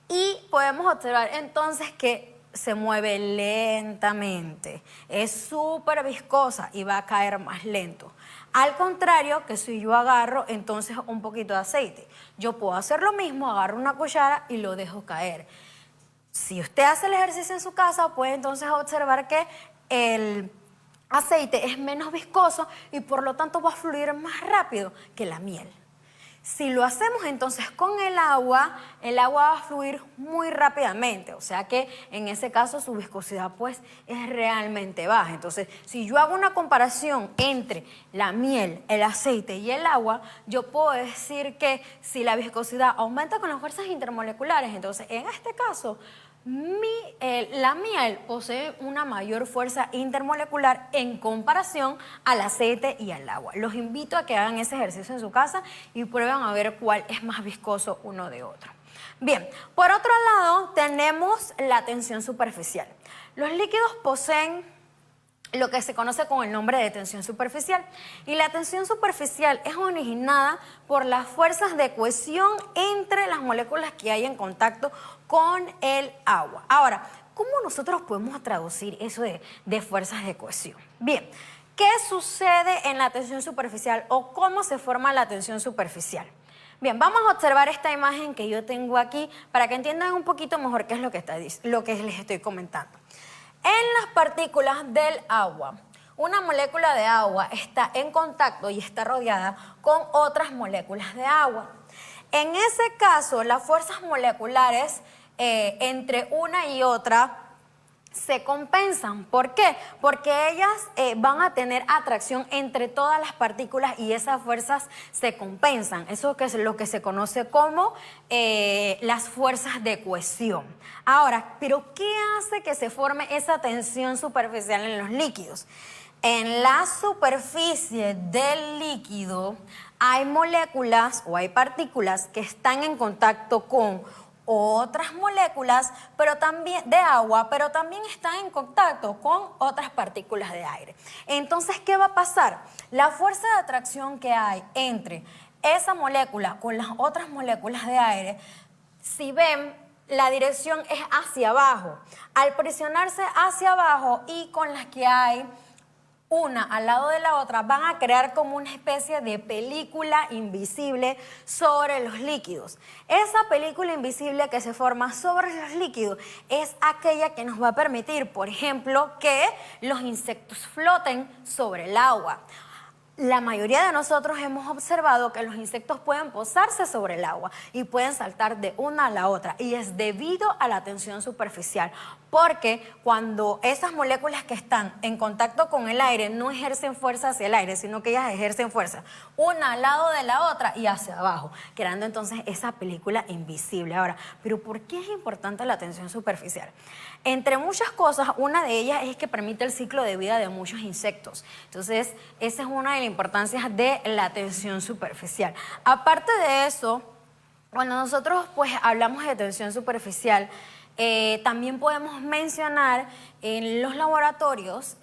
y podemos observar entonces que se mueve lentamente, es súper viscosa y va a caer más lento. Al contrario que si yo agarro entonces un poquito de aceite, yo puedo hacer lo mismo, agarro una cuchara y lo dejo caer. Si usted hace el ejercicio en su casa, puede entonces observar que el aceite es menos viscoso y por lo tanto va a fluir más rápido que la miel. Si lo hacemos entonces con el agua va a fluir muy rápidamente, o sea que en ese caso su viscosidad pues es realmente baja. Entonces, si yo hago una comparación entre la miel, el aceite y el agua, yo puedo decir que si la viscosidad aumenta con las fuerzas intermoleculares, entonces en este caso la miel posee una mayor fuerza intermolecular en comparación al aceite y al agua. Los invito a que hagan ese ejercicio en su casa y prueben a ver cuál es más viscoso uno de otro. Bien, por otro lado tenemos la tensión superficial. Los líquidos poseen lo que se conoce con el nombre de tensión superficial. Y la tensión superficial es originada por las fuerzas de cohesión entre las moléculas que hay en contacto con el agua. Ahora, ¿cómo nosotros podemos traducir eso de fuerzas de cohesión? Bien, ¿qué sucede en la tensión superficial o cómo se forma la tensión superficial? Bien, vamos a observar esta imagen que yo tengo aquí para que entiendan un poquito mejor qué es lo que les estoy comentando. En las partículas del agua, una molécula de agua está en contacto y está rodeada con otras moléculas de agua. En ese caso, las fuerzas moleculares entre una y otra se compensan. ¿Por qué? Porque ellas van a tener atracción entre todas las partículas y esas fuerzas se compensan. Eso que es lo que se conoce como las fuerzas de cohesión. Ahora, ¿pero qué hace que se forme esa tensión superficial en los líquidos? En la superficie del líquido hay moléculas o hay partículas que están en contacto con otras moléculas pero también de agua, pero también están en contacto con otras partículas de aire. Entonces, ¿qué va a pasar? La fuerza de atracción que hay entre esa molécula con las otras moléculas de aire, si ven, la dirección es hacia abajo. Al presionarse hacia abajo y con las que hay una al lado de la otra, van a crear como una especie de película invisible sobre los líquidos. Esa película invisible que se forma sobre los líquidos es aquella que nos va a permitir, por ejemplo, que los insectos floten sobre el agua. La mayoría de nosotros hemos observado que los insectos pueden posarse sobre el agua y pueden saltar de una a la otra, y es debido a la tensión superficial, porque cuando esas moléculas que están en contacto con el aire no ejercen fuerza hacia el aire, sino que ellas ejercen fuerza una al lado de la otra y hacia abajo, creando entonces esa película invisible. Ahora, ¿pero por qué es importante la tensión superficial? Entre muchas cosas, una de ellas es que permite el ciclo de vida de muchos insectos. Entonces, esa es una de las importancias de la tensión superficial. Aparte de eso, cuando nosotros pues hablamos de tensión superficial, también podemos mencionar en los laboratorios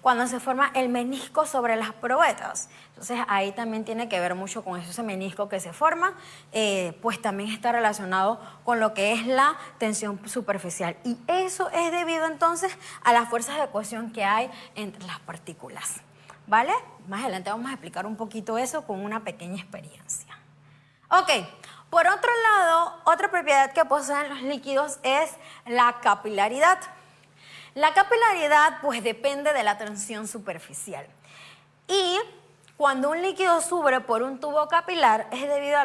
cuando se forma el menisco sobre las probetas. Entonces ahí también tiene que ver mucho con eso, ese menisco que se forma, pues también está relacionado con lo que es la tensión superficial. Y eso es debido entonces a las fuerzas de cohesión que hay entre las partículas, ¿vale? Más adelante vamos a explicar un poquito eso con una pequeña experiencia. Ok. Por otro lado, otra propiedad que poseen los líquidos es la capilaridad. La capilaridad pues depende de la tensión superficial. Y cuando un líquido sube por un tubo capilar es debido a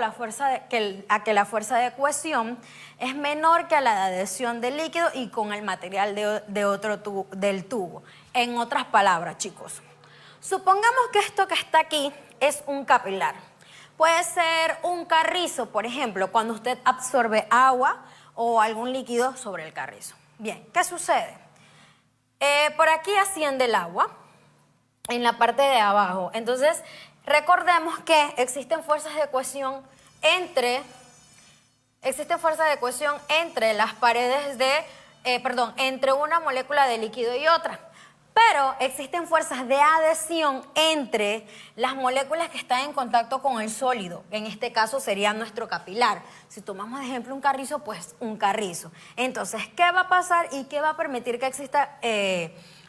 que la fuerza de cohesión es menor que a la de adhesión del líquido y con el material del tubo. En otras palabras, chicos, supongamos que esto que está aquí es un capilar. Puede ser un carrizo, por ejemplo, cuando usted absorbe agua o algún líquido sobre el carrizo. Bien, ¿qué sucede? Por aquí asciende el agua en la parte de abajo. Entonces, recordemos que existen fuerzas de cohesión entre las paredes entre una molécula de líquido y otra. Pero existen fuerzas de adhesión entre las moléculas que están en contacto con el sólido. En este caso sería nuestro capilar. Si tomamos de ejemplo un carrizo, pues un carrizo. Entonces, ¿qué va a pasar y qué va a permitir que exista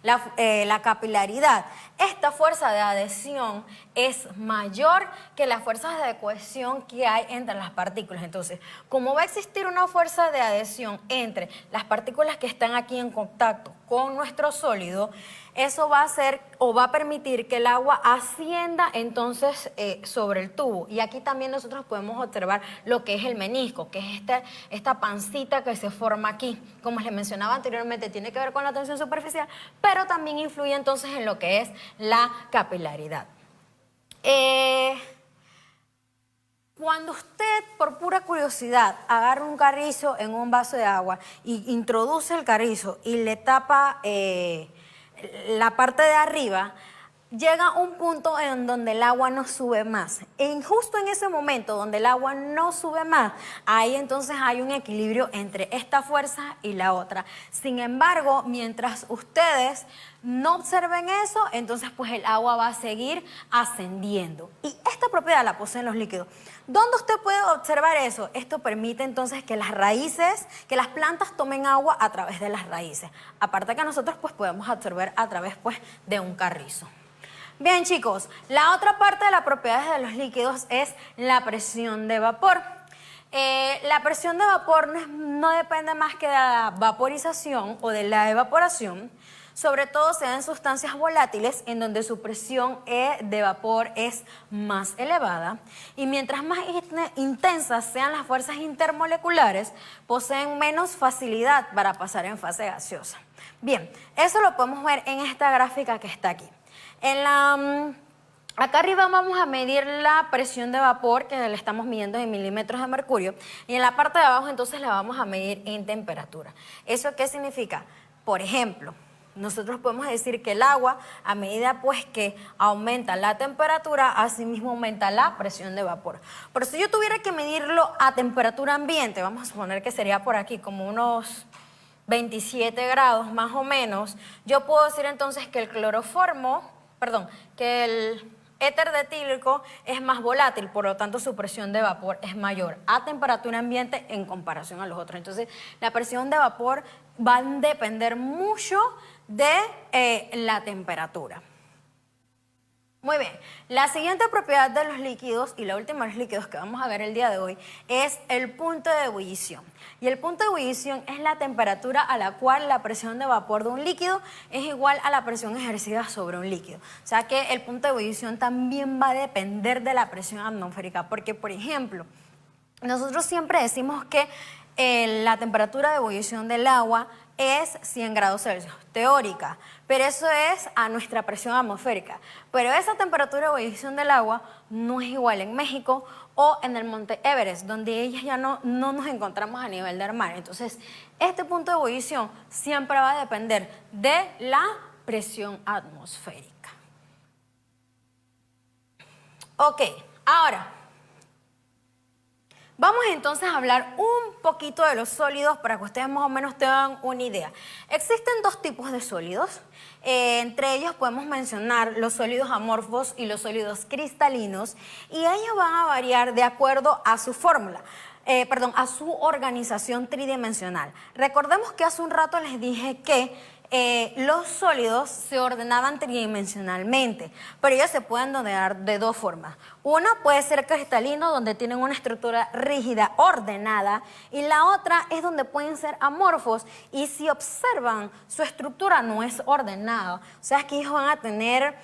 la capilaridad? Esta fuerza de adhesión es mayor que las fuerzas de cohesión que hay entre las partículas. Entonces, como va a existir una fuerza de adhesión entre las partículas que están aquí en contacto con nuestro sólido, eso va a hacer o va a permitir que el agua ascienda entonces sobre el tubo. Y aquí también nosotros podemos observar lo que es el menisco, que es esta pancita que se forma aquí. Como les mencionaba anteriormente, tiene que ver con la tensión superficial, pero también influye entonces en lo que es la capilaridad. Cuando usted, por pura curiosidad, agarra un carrizo en un vaso de agua y introduce el carrizo y le tapa la parte de arriba, llega un punto en donde el agua no sube más. Justo en ese momento donde el agua no sube más, ahí entonces hay un equilibrio entre esta fuerza y la otra. Sin embargo, mientras ustedes no observen eso, entonces pues el agua va a seguir ascendiendo. Y esta propiedad la poseen los líquidos. ¿Dónde usted puede observar eso? Esto permite entonces que las plantas tomen agua a través de las raíces. Aparte que nosotros pues podemos absorber a través pues de un carrizo. Bien, chicos, la otra parte de las propiedades de los líquidos es la presión de vapor. La presión de vapor no depende más que de la vaporización o de la evaporación. Sobre todo se dan sustancias volátiles en donde su presión de vapor es más elevada y mientras más intensas sean las fuerzas intermoleculares, poseen menos facilidad para pasar en fase gaseosa. Bien, eso lo podemos ver en esta gráfica que está aquí. Acá arriba vamos a medir la presión de vapor que le estamos midiendo en milímetros de mercurio y en la parte de abajo entonces la vamos a medir en temperatura. ¿Eso qué significa? Por ejemplo, nosotros podemos decir que el agua, a medida pues que aumenta la temperatura, asimismo aumenta la presión de vapor. Pero si yo tuviera que medirlo a temperatura ambiente, vamos a suponer que sería por aquí como unos 27 grados más o menos, yo puedo decir entonces que que el éter de etílico es más volátil, por lo tanto su presión de vapor es mayor a temperatura ambiente en comparación a los otros. Entonces la presión de vapor va a depender mucho de la temperatura. Muy bien, la siguiente propiedad de los líquidos y la última de los líquidos que vamos a ver el día de hoy es el punto de ebullición. Y el punto de ebullición es la temperatura a la cual la presión de vapor de un líquido es igual a la presión ejercida sobre un líquido. O sea que el punto de ebullición también va a depender de la presión atmosférica, porque por ejemplo, nosotros siempre decimos que la temperatura de ebullición del agua es 100 grados Celsius, teórica, pero eso es a nuestra presión atmosférica. Pero esa temperatura de ebullición del agua no es igual en México o en el monte Everest, donde ellas ya no nos encontramos a nivel del mar. Entonces, este punto de ebullición siempre va a depender de la presión atmosférica. Ok, ahora vamos entonces a hablar un poquito de los sólidos para que ustedes más o menos tengan una idea. Existen dos tipos de sólidos. Entre ellos podemos mencionar los sólidos amorfos y los sólidos cristalinos y ellos van a variar de acuerdo a su fórmula. A su organización tridimensional. Recordemos que hace un rato les dije que los sólidos se ordenaban tridimensionalmente, pero ellos se pueden ordenar de dos formas. Una puede ser cristalino, donde tienen una estructura rígida, ordenada, y la otra es donde pueden ser amorfos, y si observan, su estructura no es ordenada. O sea, que ellos van a tener,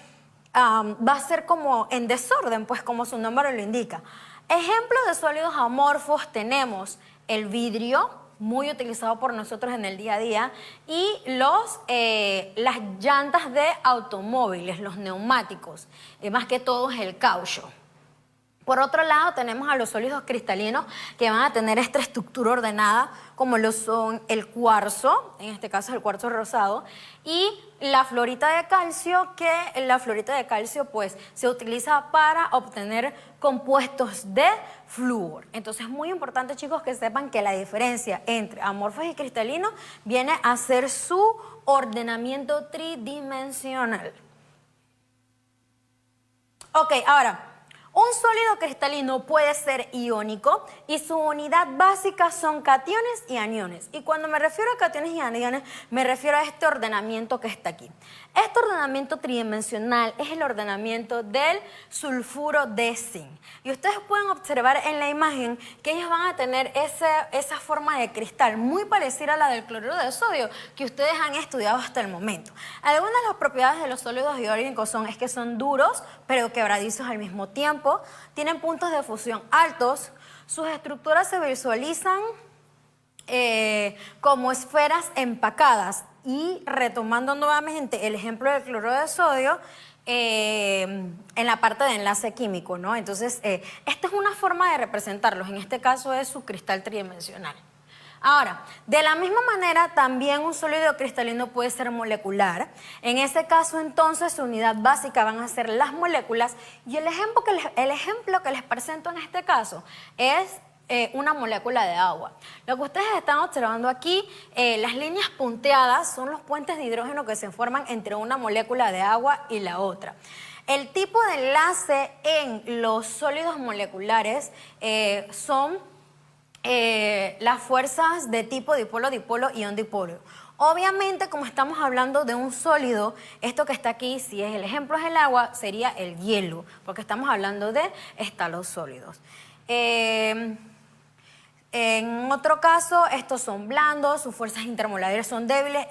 va a ser como en desorden, pues como su nombre lo indica. Ejemplos de sólidos amorfos tenemos el vidrio, muy utilizado por nosotros en el día a día, y las llantas de automóviles, los neumáticos, más que todo es el caucho. Por otro lado, tenemos a los sólidos cristalinos que van a tener esta estructura ordenada, como lo son el cuarzo, en este caso el cuarzo rosado, y la fluorita de calcio, que la fluorita de calcio pues se utiliza para obtener compuestos de flúor. Entonces es muy importante, chicos, que sepan que la diferencia entre amorfos y cristalinos viene a ser su ordenamiento tridimensional. Ok, ahora, un sólido cristalino puede ser iónico y su unidad básica son cationes y aniones. Y cuando me refiero a cationes y aniones, me refiero a este ordenamiento que está aquí. Este ordenamiento tridimensional es el ordenamiento del sulfuro de zinc. Y ustedes pueden observar en la imagen que ellos van a tener esa forma de cristal muy parecida a la del cloruro de sodio que ustedes han estudiado hasta el momento. Algunas de las propiedades de los sólidos iónicos es que son duros, pero quebradizos al mismo tiempo, tienen puntos de fusión altos, sus estructuras se visualizan como esferas empacadas. Y retomando nuevamente el ejemplo del cloruro de sodio, en la parte de enlace químico, ¿no? Entonces, esta es una forma de representarlos, en este caso es su cristal tridimensional. Ahora, de la misma manera, también un sólido cristalino puede ser molecular. En ese caso, entonces, su unidad básica van a ser las moléculas. Y el ejemplo que les presento en este caso es una molécula de agua. Lo que ustedes están observando aquí, las líneas punteadas son los puentes de hidrógeno que se forman entre una molécula de agua y la otra. El tipo de enlace en los sólidos moleculares son las fuerzas de tipo dipolo-dipolo, ion-dipolo. Obviamente, como estamos hablando de un sólido, esto que está aquí, si el ejemplo es el agua, sería el hielo, porque estamos hablando de estalos sólidos. En otro caso, estos son blandos, sus fuerzas intermoleculares son débiles,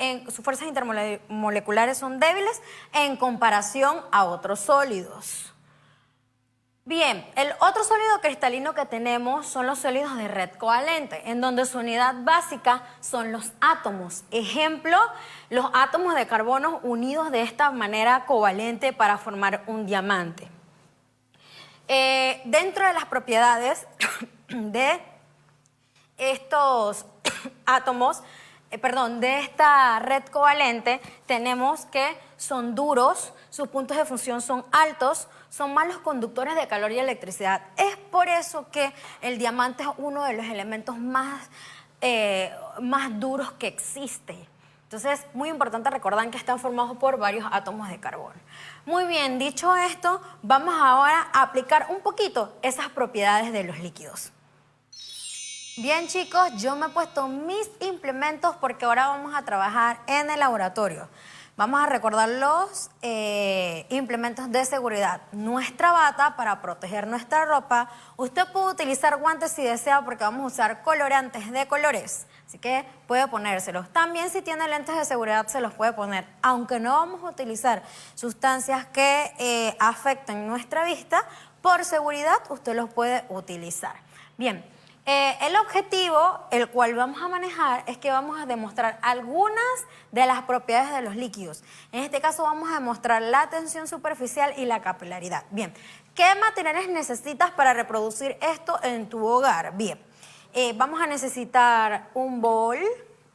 en comparación a otros sólidos. Bien, el otro sólido cristalino que tenemos son los sólidos de red covalente, en donde su unidad básica son los átomos. Ejemplo, los átomos de carbono unidos de esta manera covalente para formar un diamante. Dentro de las propiedades de estos átomos, de esta red covalente, tenemos que son duros, sus puntos de fusión son altos, son malos conductores de calor y electricidad. Es por eso que el diamante es uno de los elementos más duros que existe. Entonces, muy importante recordar que están formados por varios átomos de carbono. Muy bien, dicho esto, vamos ahora a aplicar un poquito esas propiedades de los líquidos. Bien, chicos, yo me he puesto mis implementos porque ahora vamos a trabajar en el laboratorio. Vamos a recordar los implementos de seguridad. Nuestra bata para proteger nuestra ropa. Usted puede utilizar guantes si desea porque vamos a usar colorantes de colores. Así que puede ponérselos. También si tiene lentes de seguridad se los puede poner. Aunque no vamos a utilizar sustancias que afecten nuestra vista, por seguridad usted los puede utilizar. Bien. El objetivo, el cual vamos a manejar, es que vamos a demostrar algunas de las propiedades de los líquidos. En este caso vamos a demostrar la tensión superficial y la capilaridad. Bien, ¿qué materiales necesitas para reproducir esto en tu hogar? Bien, vamos a necesitar un bol,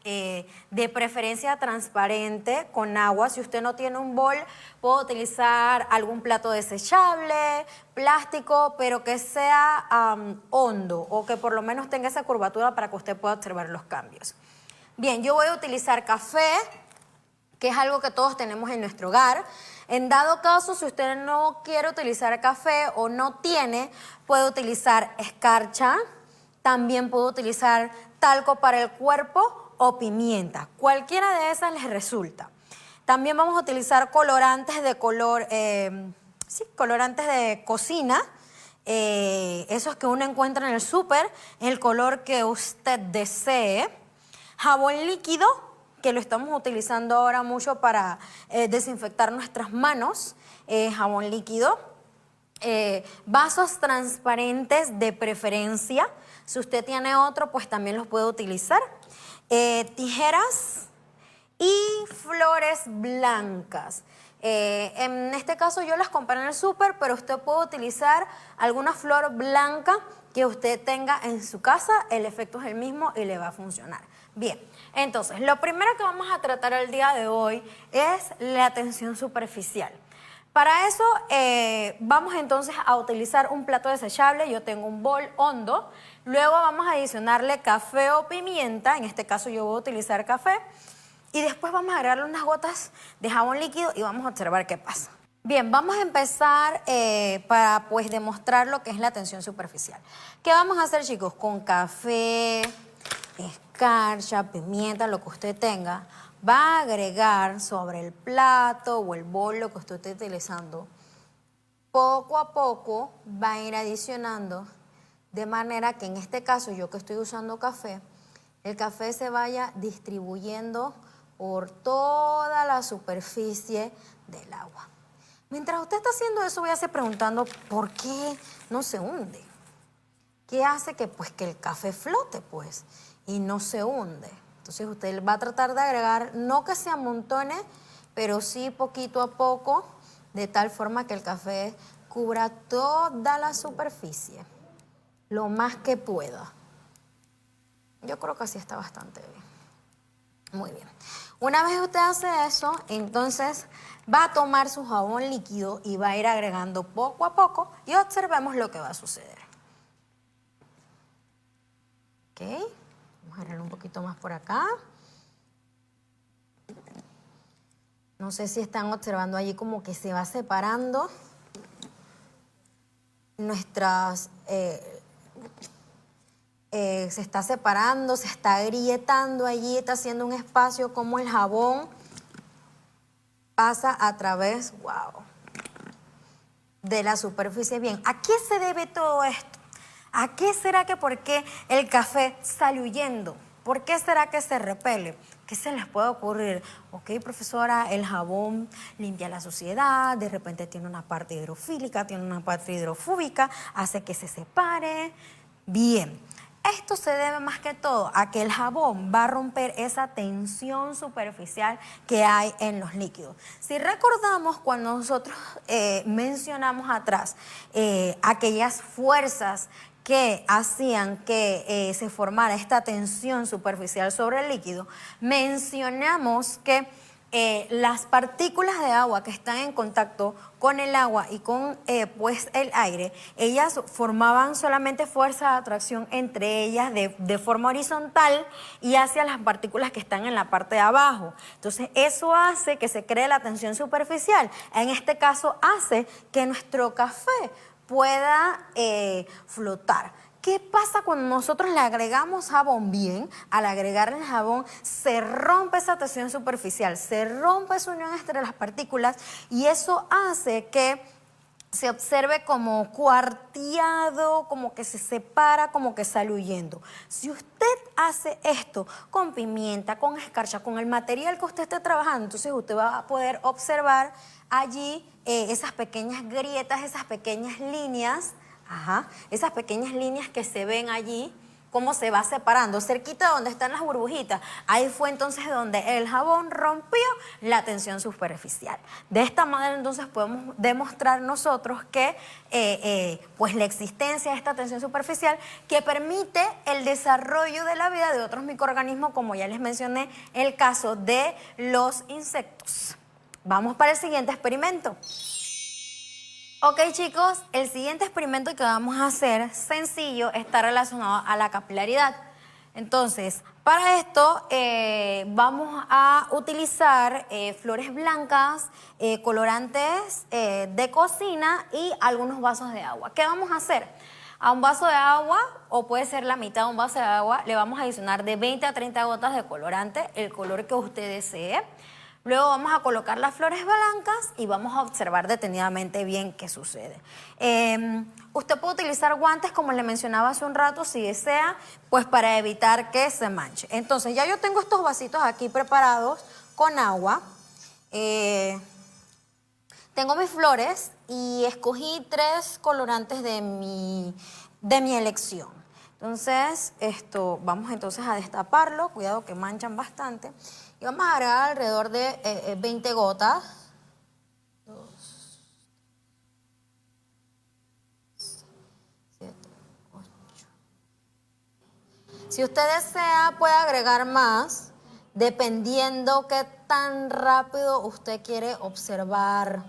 de preferencia transparente con agua. Si usted no tiene un bol, puede utilizar algún plato desechable, plástico, pero que sea hondo o que por lo menos tenga esa curvatura para que usted pueda observar los cambios. Bien, yo voy a utilizar café, que es algo que todos tenemos en nuestro hogar. En dado caso, si usted no quiere utilizar café o no tiene, puede utilizar escarcha, también puede utilizar talco para el cuerpo o pimienta. Cualquiera de esas les resulta. También vamos a utilizar colorantes de color, colorantes de cocina, esos que uno encuentra en el súper, el color que usted desee. Jabón líquido, que lo estamos utilizando ahora mucho para desinfectar nuestras manos, jabón líquido. Vasos transparentes de preferencia. Si usted tiene otro, pues también los puede utilizar. Tijeras y flores blancas. En este caso yo las compré en el súper, pero usted puede utilizar alguna flor blanca que usted tenga en su casa. El efecto es el mismo y le va a funcionar. Bien, entonces lo primero que vamos a tratar el día de hoy es la tensión superficial. Para eso vamos entonces a utilizar un plato desechable. Yo tengo un bol hondo. Luego vamos a adicionarle café o pimienta. En este caso yo voy a utilizar café. Y después vamos a agregarle unas gotas de jabón líquido y vamos a observar qué pasa. Bien, vamos a empezar para pues demostrar lo que es la tensión superficial. ¿Qué vamos a hacer, chicos? Con café, escarcha, pimienta, lo que usted tenga, va a agregar sobre el plato o el bol, lo que usted esté utilizando. Poco a poco va a ir adicionando, de manera que en este caso, yo que estoy usando café, el café se vaya distribuyendo por toda la superficie del agua. Mientras usted está haciendo eso, voy a seguir preguntando por qué no se hunde. ¿Qué hace que el café flote, pues, y no se hunde? Entonces usted va a tratar de agregar, no que se amontone, pero sí poquito a poco, de tal forma que el café cubra toda la superficie, lo más que pueda. Yo creo que así está bastante bien. Muy bien. Una vez usted hace eso, entonces va a tomar su jabón líquido y va a ir agregando poco a poco y observemos lo que va a suceder. Ok. Vamos a agregar un poquito más por acá. No sé si están observando allí como que se va separando nuestras... se está separando, se está agrietando allí, está haciendo un espacio como el jabón pasa a través, de la superficie. Bien, ¿a qué se debe todo esto? ¿A qué será que por qué el café sale huyendo? ¿Por qué será que se repele? ¿Qué se les puede ocurrir? Ok, profesora, el jabón limpia la suciedad, de repente tiene una parte hidrofílica, tiene una parte hidrofóbica, hace que se separe. Bien, esto se debe más que todo a que el jabón va a romper esa tensión superficial que hay en los líquidos. Si recordamos cuando nosotros mencionamos atrás aquellas fuerzas que hacían que se formara esta tensión superficial sobre el líquido, mencionamos que las partículas de agua que están en contacto con el agua y con pues el aire, ellas formaban solamente fuerza de atracción entre ellas de forma horizontal y hacia las partículas que están en la parte de abajo. Entonces eso hace que se cree la tensión superficial. En este caso hace que nuestro café pueda flotar. ¿Qué pasa cuando nosotros le agregamos jabón? Bien, al agregarle el jabón se rompe esa tensión superficial, se rompe esa unión entre las partículas y eso hace que se observe como cuarteado, como que se separa, como que sale huyendo. Si usted hace esto con pimienta, con escarcha, con el material que usted esté trabajando, entonces usted va a poder observar allí esas pequeñas grietas, esas pequeñas líneas, esas pequeñas líneas que se ven allí, cómo se va separando, cerquita donde están las burbujitas. Ahí fue entonces donde el jabón rompió la tensión superficial. De esta manera entonces podemos demostrar nosotros que pues la existencia de esta tensión superficial que permite el desarrollo de la vida de otros microorganismos, como ya les mencioné, el caso de los insectos. Vamos para el siguiente experimento. Ok, chicos, el siguiente experimento que vamos a hacer, sencillo, está relacionado a la capilaridad. Entonces, para esto vamos a utilizar flores blancas, colorantes de cocina y algunos vasos de agua. ¿Qué vamos a hacer? A un vaso de agua, o puede ser la mitad de un vaso de agua, le vamos a adicionar de 20 a 30 gotas de colorante, el color que usted desee. Luego vamos a colocar las flores blancas y vamos a observar detenidamente bien qué sucede. Usted puede utilizar guantes, como le mencionaba hace un rato, si desea, pues para evitar que se manche. Entonces, ya yo tengo estos vasitos aquí preparados con agua. Tengo mis flores y escogí 3 colorantes de mi elección. Entonces, vamos entonces a destaparlo. Cuidado que manchan bastante. Y vamos a agregar alrededor de 20 gotas. 2, 7, 8. Si usted desea, puede agregar más, dependiendo qué tan rápido usted quiere observar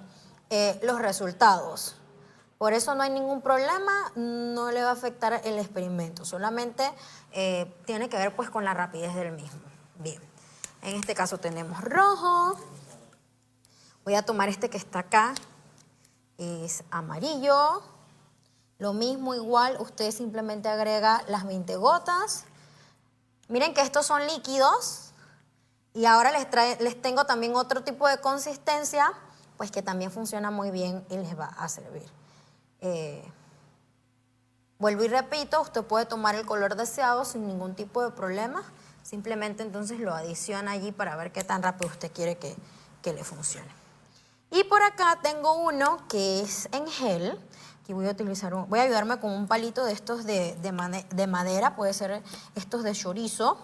los resultados. Por eso no hay ningún problema, no le va a afectar el experimento. Solamente tiene que ver pues con la rapidez del mismo. Bien. En este caso tenemos rojo. Voy a tomar este que está acá. Es amarillo. Lo mismo, igual, usted simplemente agrega las 20 gotas. Miren que estos son líquidos. Y ahora les tengo también otro tipo de consistencia, pues que también funciona muy bien y les va a servir. Vuelvo y repito, usted puede tomar el color deseado sin ningún tipo de problema. Simplemente entonces lo adiciona allí para ver qué tan rápido usted quiere que le funcione. Y por acá tengo uno que es en gel. Aquí voy a ayudarme con un palito de estos de madera, puede ser estos de chorizo.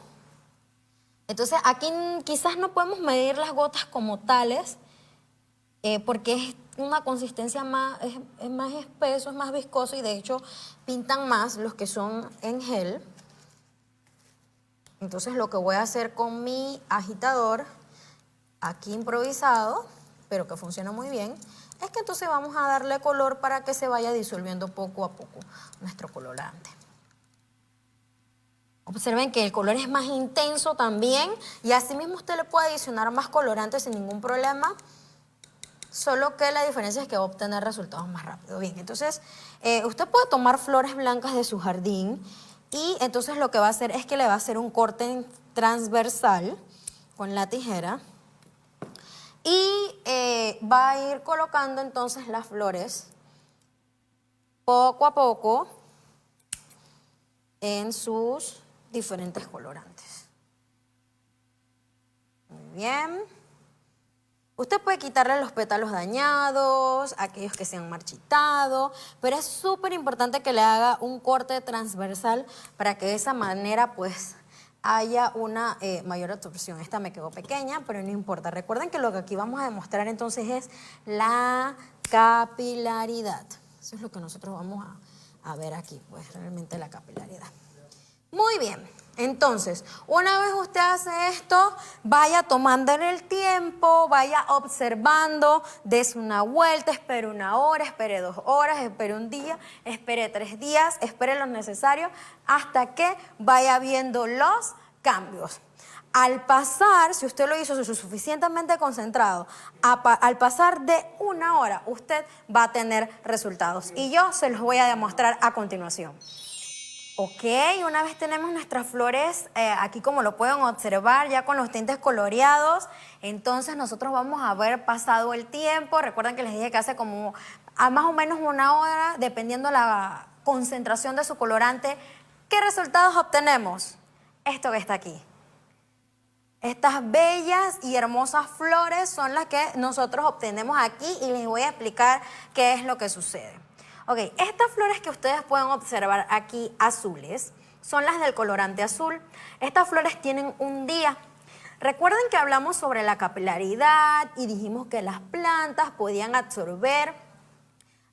Entonces aquí quizás no podemos medir las gotas como tales, porque es una consistencia es más espeso, es más viscoso y de hecho pintan más los que son en gel. Entonces lo que voy a hacer con mi agitador, aquí improvisado, pero que funciona muy bien, es que entonces vamos a darle color para que se vaya disolviendo poco a poco nuestro colorante. Observen que el color es más intenso también y asimismo usted le puede adicionar más colorante sin ningún problema, solo que la diferencia es que va a obtener resultados más rápido. Bien, entonces usted puede tomar flores blancas de su jardín y entonces lo que va a hacer es que le va a hacer un corte transversal con la tijera y va a ir colocando entonces las flores poco a poco en sus diferentes colorantes. Muy bien. Usted puede quitarle los pétalos dañados, aquellos que se han marchitado, pero es súper importante que le haga un corte transversal para que de esa manera pues haya una mayor absorción. Esta me quedó pequeña, pero no importa. Recuerden que lo que aquí vamos a demostrar entonces es la capilaridad. Eso es lo que nosotros vamos a ver aquí, pues realmente la capilaridad. Muy bien. Entonces, una vez usted hace esto, vaya tomándole el tiempo, vaya observando, des una vuelta, espere 1 hora, espere 2 horas, espere 1 día, espere 3 días, espere lo necesario hasta que vaya viendo los cambios. Al pasar, si usted lo hizo suficientemente concentrado, al pasar de 1 hora, usted va a tener resultados. Y yo se los voy a demostrar a continuación. Ok, una vez tenemos nuestras flores, aquí como lo pueden observar, ya con los tintes coloreados, entonces nosotros vamos a haber pasado el tiempo. Recuerden que les dije que hace como a más o menos 1 hora, dependiendo la concentración de su colorante. ¿Qué resultados obtenemos? Esto que está aquí. Estas bellas y hermosas flores son las que nosotros obtenemos aquí y les voy a explicar qué es lo que sucede. Ok, estas flores que ustedes pueden observar aquí azules son las del colorante azul. Estas flores tienen un día. Recuerden que hablamos sobre la capilaridad y dijimos que las plantas podían absorber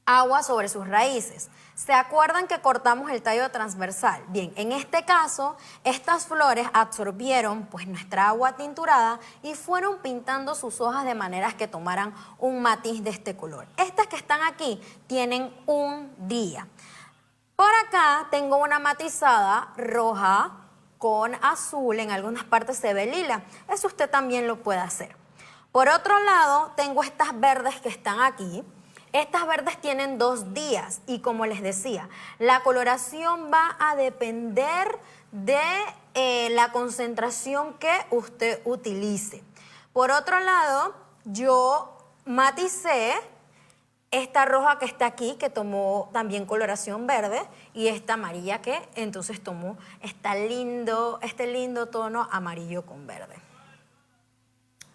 agua sobre sus raíces. ¿Se acuerdan que cortamos el tallo transversal? Bien, en este caso, estas flores absorbieron pues nuestra agua tinturada y fueron pintando sus hojas de manera que tomaran un matiz de este color. Estas que están aquí tienen un día. Por acá tengo una matizada roja con azul, en algunas partes se ve lila. Eso usted también lo puede hacer. Por otro lado, tengo estas verdes que están aquí. Estas verdes tienen 2 días y como les decía, la coloración va a depender de la concentración que usted utilice. Por otro lado, yo maticé esta roja que está aquí, que tomó también coloración verde, y esta amarilla que entonces tomó este lindo tono amarillo con verde.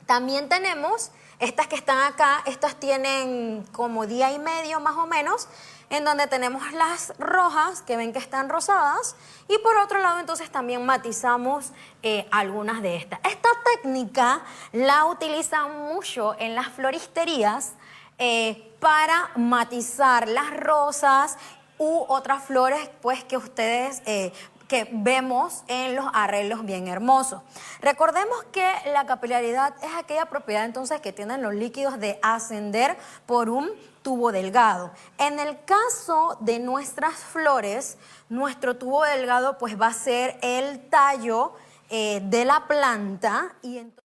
También tenemos estas que están acá, estas tienen como día y medio más o menos, en donde tenemos las rojas, que ven que están rosadas, y por otro lado entonces también matizamos algunas de estas. Esta técnica la utilizan mucho en las floristerías para matizar las rosas u otras flores pues que ustedes que vemos en los arreglos bien hermosos. Recordemos que la capilaridad es aquella propiedad entonces que tienen los líquidos de ascender por un tubo delgado. En el caso de nuestras flores, nuestro tubo delgado pues va a ser el tallo de la planta y entonces